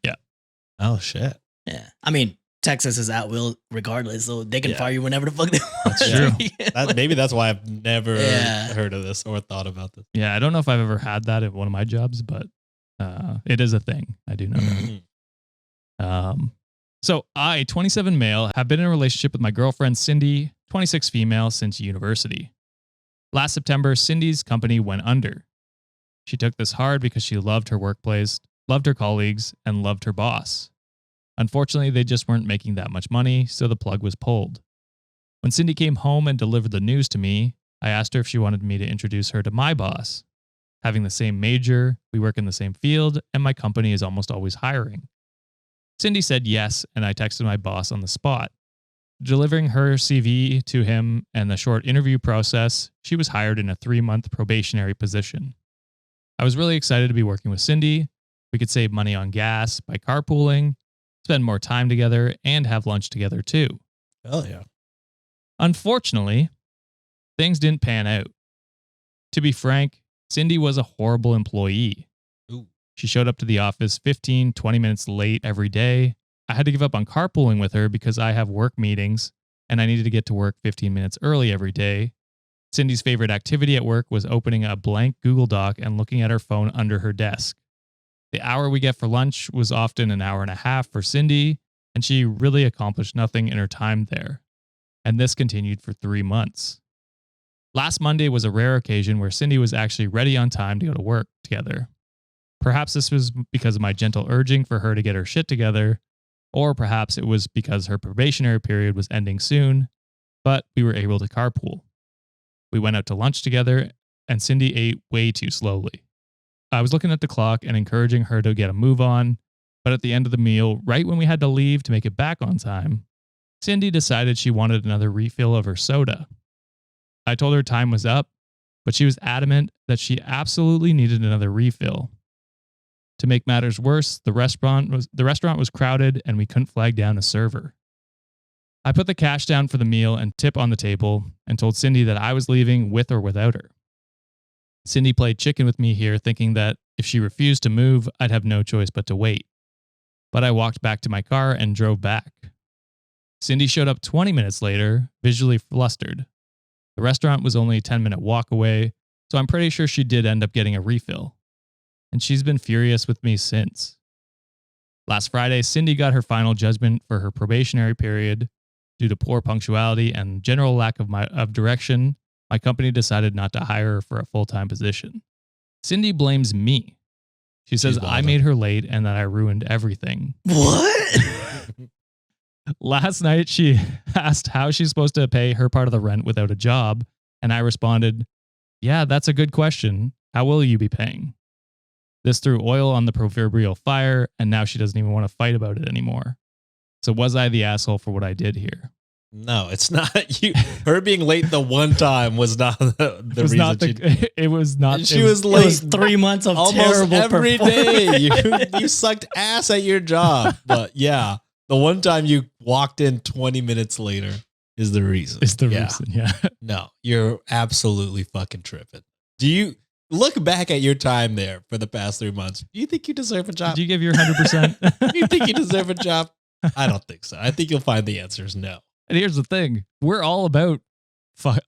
Oh, shit. Yeah, I mean Texas is at will regardless, so they can Yeah. fire you whenever the fuck they want. That's true. Yeah. Maybe that's why I've never Yeah. heard of this or thought about this. Yeah. I don't know if I've ever had that at one of my jobs, but it is a thing. I do know that. So I, 27 male, have been in a relationship with my girlfriend, Cindy, 26 female, since university. Last September, Cindy's company went under. She took this hard because she loved her workplace, loved her colleagues, and loved her boss. Unfortunately, they just weren't making that much money, so the plug was pulled. When Cindy came home and delivered the news to me, I asked her if she wanted me to introduce her to my boss. Having the same major, we work in the same field, and my company is almost always hiring. Cindy said yes, and I texted my boss on the spot. Delivering her CV to him and the short interview process, she was hired in a 3-month probationary position. I was really excited to be working with Cindy. We could save money on gas by carpooling, spend more time together, and have lunch together too. Hell yeah. Unfortunately, things didn't pan out. To be frank, Cindy was a horrible employee. Ooh. She showed up to the office 15, 20 minutes late every day. I had to give up on carpooling with her because I have work meetings and I needed to get to work 15 minutes early every day. Cindy's favorite activity at work was opening a blank Google Doc and looking at her phone under her desk. The hour we get for lunch was often an hour and a half for Cindy, and she really accomplished nothing in her time there. And this continued for 3 months. Last Monday was a rare occasion where Cindy was actually ready on time to go to work together. Perhaps this was because of my gentle urging for her to get her shit together, or perhaps it was because her probationary period was ending soon, but we were able to carpool. We went out to lunch together, and Cindy ate way too slowly. I was looking at the clock and encouraging her to get a move on, but at the end of the meal, right when we had to leave to make it back on time, Cindy decided she wanted another refill of her soda. I told her time was up, but she was adamant that she absolutely needed another refill. To make matters worse, the restaurant was crowded and we couldn't flag down a server. I put the cash down for the meal and tip on the table and told Cindy that I was leaving with or without her. Cindy played chicken with me here, thinking that if she refused to move, I'd have no choice but to wait. But I walked back to my car and drove back. Cindy showed up 20 minutes later, visually flustered. The restaurant was only a 10-minute walk away, so I'm pretty sure she did end up getting a refill. And she's been furious with me since. Last Friday, Cindy got her final judgment for her probationary period. Due to poor punctuality and general lack of direction, my company decided not to hire her for a full-time position. Cindy blames me. She says I made her late and that I ruined everything. What? Last night, she asked how she's supposed to pay her part of the rent without a job, and I responded, "Yeah, that's a good question. How will you be paying?" This threw oil on the proverbial fire, and now she doesn't even want to fight about it anymore. So was I the asshole for what I did here? No, it's not you. Her being late the one time was not the reason. It was not. She was late. It was 3 months of almost terrible every performance. day. You sucked ass at your job. But yeah, the one time you walked in 20 minutes later is the reason. Reason, yeah. No, you're absolutely fucking tripping. Do you look back at your time there for the past 3 months? Do you think you deserve a job? Did you give your 100%? Do you think you deserve a job? I don't think so. I think you'll find the answer is no. And here's the thing. We're all about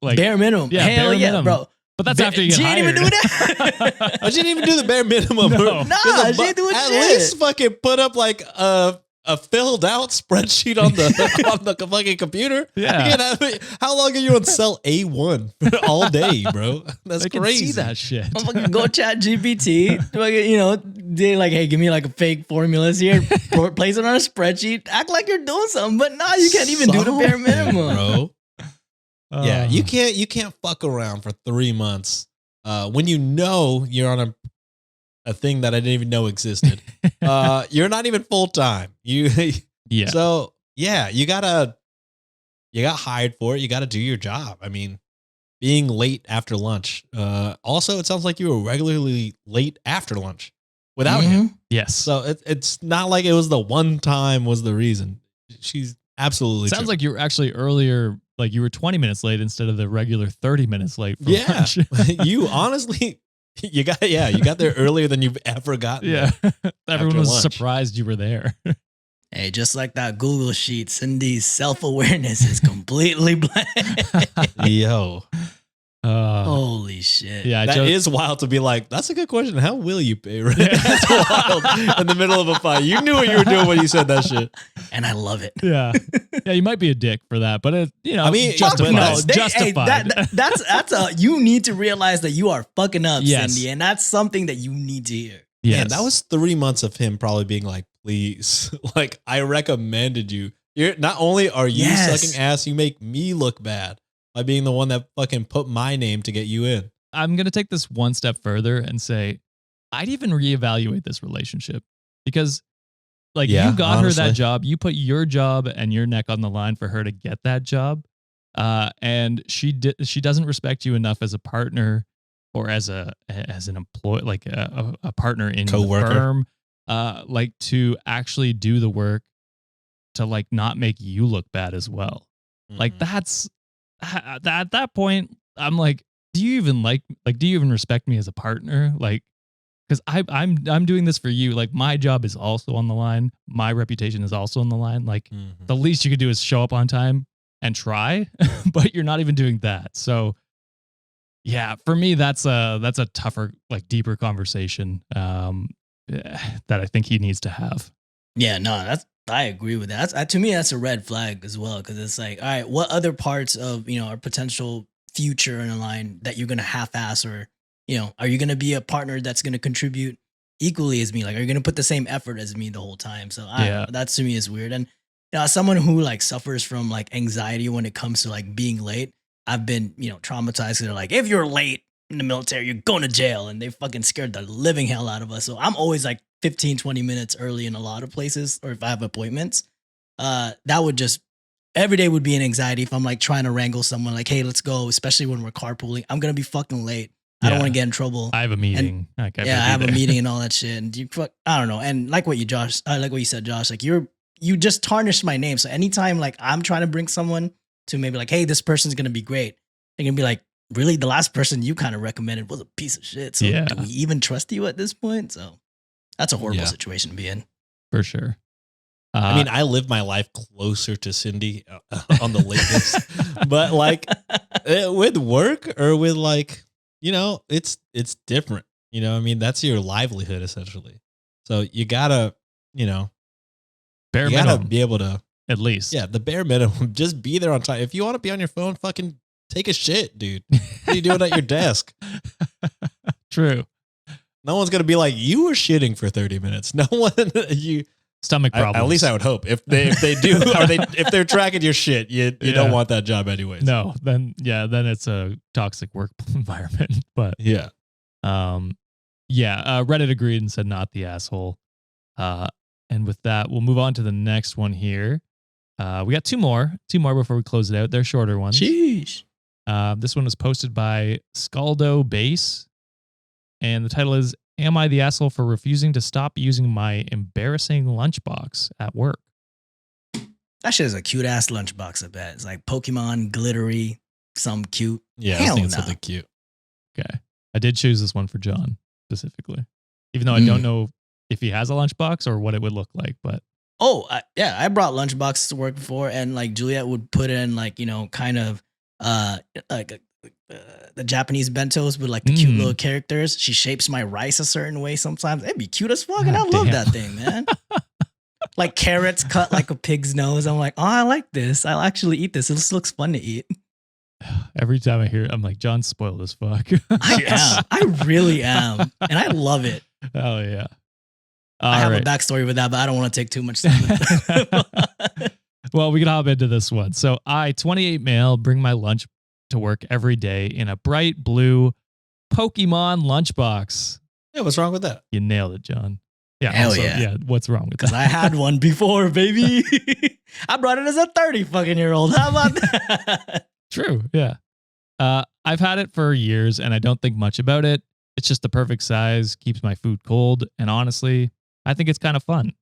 bare minimum. Yeah, Hell bare yeah, minimum. bro. But that's after you get she hired. didn't even do that. Oh, she didn't even do the bare minimum. No. Nah, she didn't do At shit. least fucking put up like a filled out spreadsheet on the fucking computer. Yeah. How long are you on cell A1 all day, bro? That's I can crazy. see that shit. I'm fucking go chat GPT. They like, hey, give me like a fake formulas here. Place it on a spreadsheet. Act like you're doing something, but nah, you can't even do the bare minimum, bro. Yeah, you can't fuck around for 3 months when you know you're on a thing that I didn't even know existed. You're not even full time. Yeah. So yeah, you got hired for it. You got to do your job. I mean, being late after lunch. Also, it sounds like you were regularly late after lunch without him. Yes. So it's not like it was the one time was the reason. She's absolutely. Sounds like you were actually earlier. Like you were 20 minutes late instead of the regular 30 minutes late. For lunch. You honestly, you got there earlier than you've ever gotten. Yeah. Everyone was lunch. surprised you were there. Hey, just like that Google sheet, Cindy's self-awareness is completely blank. Yo. Holy shit. Yeah. That is wild to be like, that's a good question. How will you pay rent? That's wild. In the middle of a fight. You knew what you were doing when you said that shit. And I love it. Yeah. Yeah. You might be a dick for that, but I mean, justified. no, Justified. That's you need to realize that you are fucking up, Yes. Cindy. And that's something that you need to hear. Yes. Man, that was 3 months of him probably being like, please, like I recommended you. You're not only are you sucking ass, you make me look bad by being the one that fucking put my name to get you in. I'm going to take this one step further and say, I'd even reevaluate this relationship because like you got her that job. You put your job and your neck on the line for her to get that job. And she doesn't respect you enough as a partner or as an employee, like a partner in Coworker. the firm, like to actually do the work to like not make you look bad as well. Like that's at that point, I'm like, do you even respect me as a partner? Like, because I'm doing this for you. Like my job is also on the line. My reputation is also on the line. Like the least you could do is show up on time and try, but you're not even doing that. So yeah, for me, that's a tougher, like deeper conversation that I think he needs to have. Yeah, no, I agree with that. To me, that's a red flag as well. Cause it's like, all right, what other parts of, our potential future in a line that you're gonna half-ass, or are you gonna be a partner that's gonna contribute equally as me? Like, are you gonna put the same effort as me the whole time? So I don't know, that to me is weird. And as someone who like suffers from like anxiety when it comes to like being late, I've been traumatized. They're like, if you're late in the military, you're going to jail, and they fucking scared the living hell out of us. So I'm always like 15, 20 minutes early in a lot of places, or if I have appointments. That would just, every day would be an anxiety if I'm like trying to wrangle someone like, hey, let's go, especially when we're carpooling. I'm going to be fucking late. I don't want to get in trouble. I have a meeting. I have a meeting and all that shit. And I don't know. And like what you said, Josh, like you just tarnished my name. So anytime like I'm trying to bring someone to maybe like, hey, this person's going to be great, they're going to be like, really? The last person you kind of recommended was a piece of shit. So do we even trust you at this point? So that's a horrible situation to be in. For sure. I mean, I live my life closer to Cindy on the latest, but like with work or with like, it's different. I mean, that's your livelihood essentially. So you gotta, bare minimum, be able to at least. Yeah, the bare minimum. Just be there on time. If you want to be on your phone, fucking take a shit, dude. What are you doing at your desk? True. No one's gonna be like, you were shitting for 30 minutes. No one. Stomach problems. At least I would hope. If they do, or if they're tracking your shit, you don't want that job anyways. No, then it's a toxic work environment. But Reddit agreed and said not the asshole. And with that, we'll move on to the next one here. We got two more before we close it out. They're shorter ones. Sheesh. This one was posted by Scaldo Base, and the title is, "Am I the asshole for refusing to stop using my embarrassing lunchbox at work?" That shit is a cute ass lunchbox, I bet. It's like Pokemon, glittery, some cute. Yeah, I was thinking something cute. Okay. I did choose this one for John specifically, even though I don't know if he has a lunchbox or what it would look like, but. I brought lunchboxes to work before, and like Juliet would put in like, kind of the Japanese bentos with like the cute little characters. She shapes my rice a certain way sometimes. It'd be cute as fuck, and I love that thing, man. Like carrots cut like a pig's nose. I'm like, oh, I like this. I'll actually eat this. This looks fun to eat. Every time I hear it, I'm like, John's spoiled as fuck. I am. I really am. And I love it. Oh, yeah. I have a backstory with that, but I don't want to take too much time. Well, we can hop into this one. So I, 28 male, bring my lunch to work every day in a bright blue Pokemon lunchbox. Yeah, what's wrong with that? You nailed it, John. Yeah, Hell yeah. What's wrong with that? Because I had one before, baby. I brought it as a 30-fucking-year-old. How about that? True, yeah. I've had it for years, and I don't think much about it. It's just the perfect size, keeps my food cold, and honestly, I think it's kind of fun.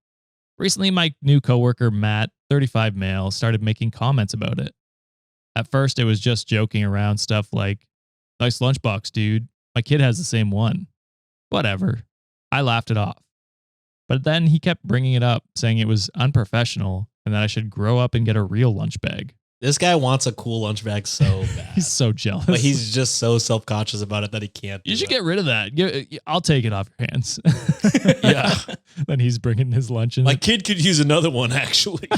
Recently, my new coworker, Matt, 35 male, started making comments about it. At first, it was just joking around stuff like, "Nice lunchbox, dude. My kid has the same one." Whatever. I laughed it off. But then he kept bringing it up, saying it was unprofessional and that I should grow up and get a real lunch bag. This guy wants a cool lunch bag so bad. He's so jealous. But he's just so self-conscious about it that he can't. You should get rid of that. I'll take it off your hands. Yeah. Then he's bringing his lunch in. My kid could use another one, actually.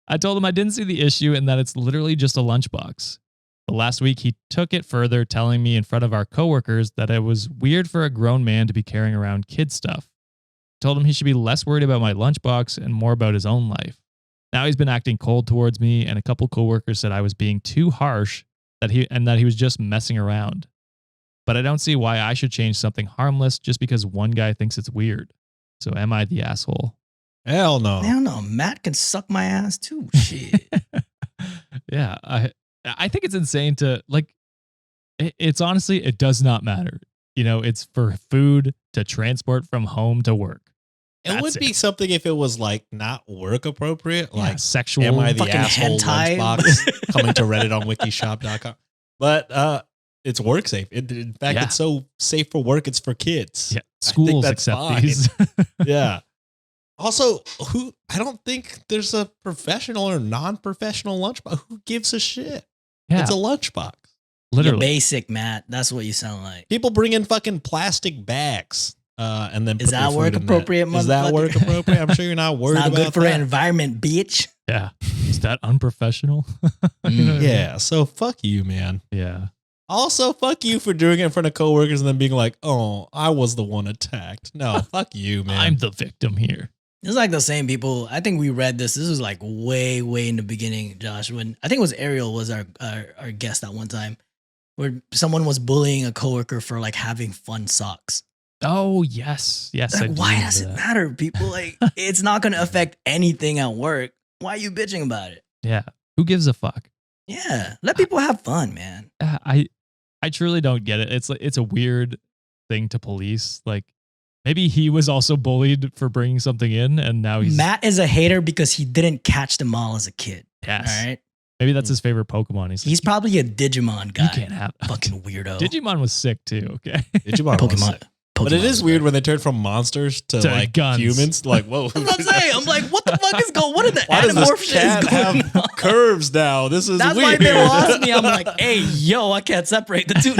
I told him I didn't see the issue and that it's literally just a lunchbox. But last week, he took it further, telling me in front of our coworkers that it was weird for a grown man to be carrying around kid stuff. I told him he should be less worried about my lunchbox and more about his own life. Now he's been acting cold towards me, and a couple coworkers said I was being too harsh that he was just messing around. But I don't see why I should change something harmless just because one guy thinks it's weird. So am I the asshole? Hell no. Hell no. Matt can suck my ass too. Shit. Yeah, I think it's insane to like. It's honestly, it does not matter. It's for food to transport from home to work. It would be something if it was like not work appropriate, like sexual. Am I the fucking asshole hentai? lunchbox coming to Reddit on wikishop.com? But it's work safe. In fact, it's so safe for work. It's for kids. Yeah, schools accept fine. these. Yeah. Also, I don't think there's a professional or non-professional lunchbox. Who gives a shit? Yeah. It's a lunchbox. Literally. You're basic, Matt. That's what you sound like. People bring in fucking plastic bags. and then Is put their that food work in appropriate, Is that motherfucker? work appropriate? I'm sure you're not worried It's not about good for the that. environment, bitch. Yeah. Is that unprofessional? Yeah, so fuck you, man. Yeah. Also, fuck you for doing it in front of coworkers and then being like, "Oh, I was the one attacked." No, fuck you, man. I'm the victim here. It's like the same people. I think we read this. This was like way, way in the beginning, Josh. When I think it was Ariel was our guest that one time, where someone was bullying a coworker for like having fun socks. Oh, yes. Yes. I Like, do why remember does it that. matter, people? Like, it's not going to affect anything at work. Why are you bitching about it? Yeah. Who gives a fuck? Yeah, let people have fun, man. I truly don't get it. It's a weird thing to police. Like maybe he was also bullied for bringing something in, and now he's Matt is a hater because he didn't catch them all as a kid. yes. All right, Maybe that's his favorite Pokemon. he's probably a Digimon guy. you can't have Fucking weirdo. Digimon was sick too. Okay. Digimon was Pokemon. sick. But it Pokemon is was weird great. when they turn from monsters to To like guns. humans. Like, whoa. I'm not saying. I'm like, what the fuck is going? What are the Why does animorph this shit cat is going have on? curves now? This is That's weird. why they lost me. I'm like, hey, yo, I can't separate the two.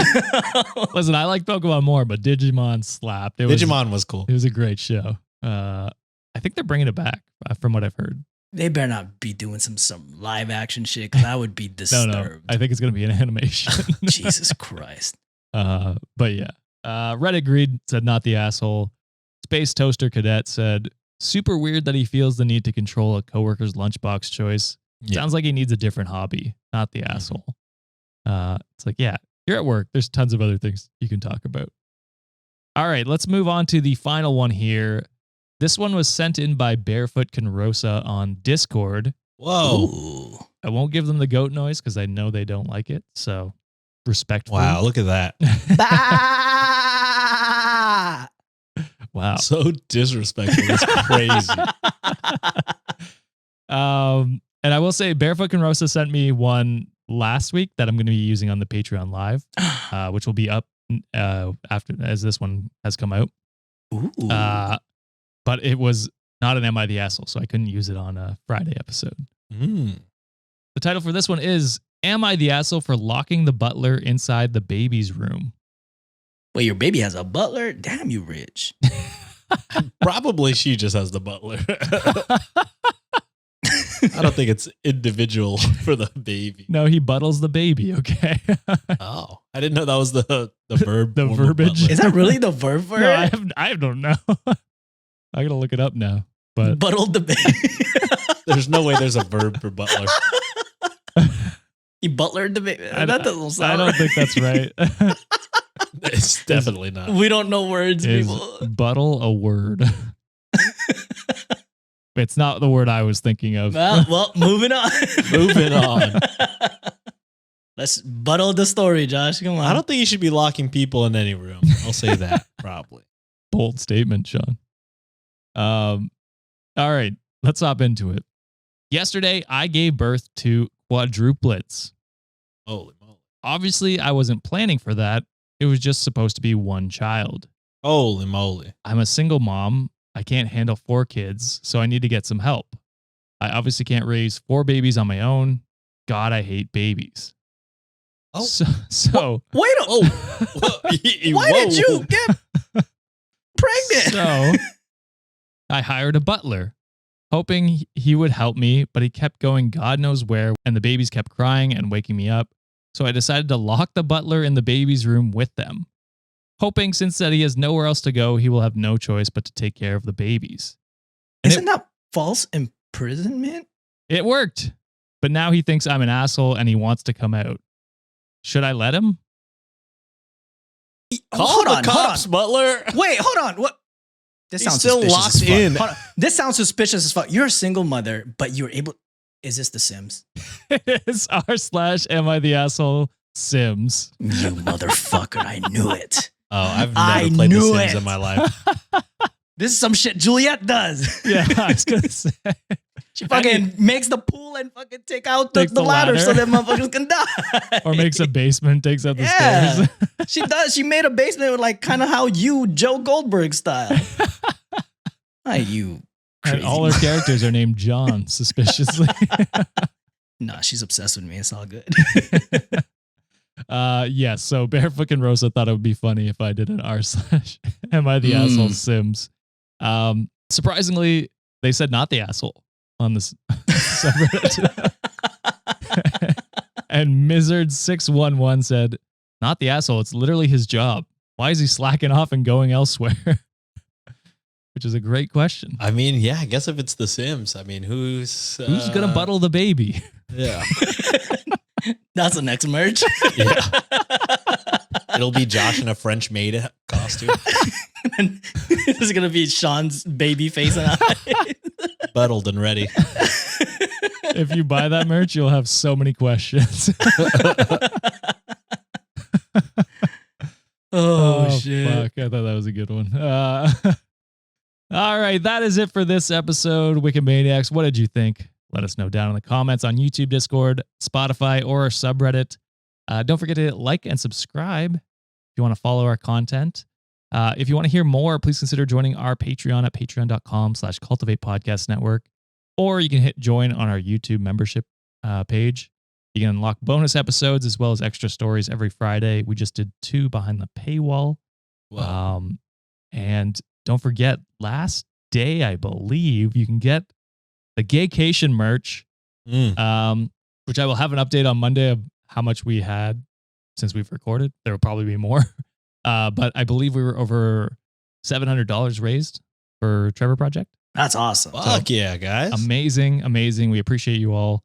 Listen, I like Pokemon more, but Digimon slapped. Digimon was cool. It was a great show. I think they're bringing it back from what I've heard. They better not be doing some live action shit because I would be No, disturbed. no. I think it's going to be an animation. Jesus Christ. But yeah. Reddit Greed said not the asshole. Space Toaster Cadet said super weird that he feels the need to control a coworker's lunchbox choice. Yeah. Sounds like he needs a different hobby, not the asshole. It's like, yeah, you're at work. There's tons of other things you can talk about. All right, let's move on to the final one here. This one was sent in by Barefoot Conrosa on Discord. Whoa. Ooh. I won't give them the goat noise because I know they don't like it. So respectfully. Wow, look at that. Bah! Wow. So disrespectful. It's crazy. And I will say Barefoot Conrosa sent me one last week that I'm going to be using on the Patreon live, which will be up after as this one has come out. Ooh. But it was not an Am I the Asshole, so I couldn't use it on a Friday episode. Mm. The title for this one is Am I the Asshole for locking the butler inside the baby's room? Wait, your baby has a butler? Damn, you rich. Probably she just has the butler. I don't think it's individual for the baby. No, he buttles the baby, okay? Oh, I didn't know that was the verb. The form of verbiage. butler. Is that really the verb for No, it? I don't know. I gotta look it up now. But Buttled the baby. There's no way there's a verb for butler. He butlered the baby. I That doesn't sound I don't right. think that's right. It's definitely not. We don't know words, Is people. buttle a word? It's not the word I was thinking of. Well, moving on. Moving on. Let's buttle the story, Josh. Come on. I don't think you should be locking people in any room. I'll say that probably. Bold statement, Sean. All right, let's hop into it. Yesterday, I gave birth to quadruplets. Holy moly. Obviously, I wasn't planning for that. It was just supposed to be one child. Holy moly. I'm a single mom. I can't handle 4 kids, so I need to get some help. I obviously can't raise 4 babies on my own. God, I hate babies. Oh. So Wait a Oh. Why did you get pregnant? So I hired a butler, hoping he would help me, but he kept going God knows where, and the babies kept crying and waking me up. So I decided to lock the butler in the baby's room with them, hoping since that he has nowhere else to go, he will have no choice but to take care of the babies. And Isn't that false imprisonment? it worked, but now he thinks I'm an asshole and he wants to come out. Should I let him? Call the cops, butler. Wait, hold on. What? This He's sounds still suspicious locked as fuck. in. Hold on. This sounds suspicious as fuck. You're a single mother, but you're able. Is this The Sims? It's r/am I the asshole Sims. You motherfucker! I knew it. Oh, I've I never played The knew Sims it. in my life. This is some shit Juliet does. Yeah, I was gonna say. She fucking makes the pool and fucking take out the Takes the ladder so ladder. that motherfuckers can die. Or makes a basement, takes out the Yeah. stairs. She does. She made a basement with like kind of how you, Joe Goldberg style. Why you And crazy? all her characters are named John, suspiciously. Nah, she's obsessed with me. It's all good. Yes. So Barefoot and Rosa thought it would be funny if I did an / Am I the asshole Sims? Surprisingly, they said not the asshole on this subreddit. And Mizzard611 said, not the asshole. It's literally his job. Why is he slacking off and going elsewhere? Which is a great question. I mean, yeah, I guess if it's The Sims, I mean, who's going to buttle the baby? Yeah. That's the next merch. Yeah. It'll be Josh in a French maid costume. And this is gonna be Sean's baby face and eyes. Buttled and ready. If you buy that merch, you'll have so many questions. Oh, shit. Fuck. I thought that was a good one. All right. That is it for this episode. Wikimaniacs, what did you think? Let us know down in the comments on YouTube, Discord, Spotify, or our subreddit. Don't forget to like and subscribe if you want to follow our content. If you want to hear more, please consider joining our Patreon at patreon.com/Cultivate Podcast Network, or you can hit join on our YouTube membership page. You can unlock bonus episodes as well as extra stories every Friday. We just did 2 behind the paywall. Wow. And don't forget, last day, I believe, you can get the Gaycation merch, which I will have an update on Monday of how much we had since we've recorded. There will probably be more. But I believe we were over $700 raised for Trevor Project. That's awesome. Fuck yeah, guys. Amazing. We appreciate you all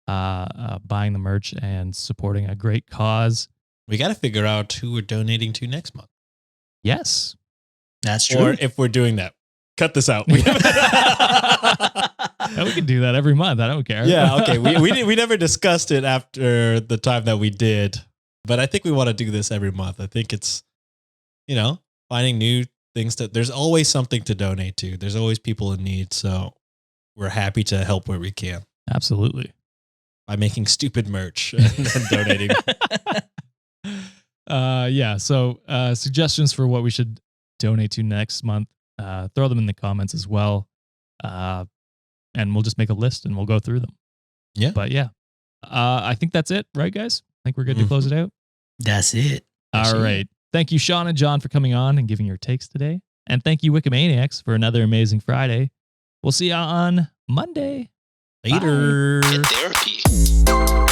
buying the merch and supporting a great cause. We got to figure out who we're donating to next month. Yes. That's true. Or if we're doing that, cut this out. We can do that every month. I don't care. Yeah, okay. We never discussed it after the time that we did, but I think we want to do this every month. I think it's, finding new things there's always something to donate to. There's always people in need. So we're happy to help where we can. Absolutely. By making stupid merch and donating. So suggestions for what we should donate to next month, throw them in the comments as well. And we'll just make a list and we'll go through them. Yeah. But yeah, I think that's it, right, guys? I think we're good to close it out. That's it. All right. Thank you, Sean and John, for coming on and giving your takes today. And thank you, Wikimaniacs, for another amazing Friday. We'll see you on Monday. Later. Get therapy.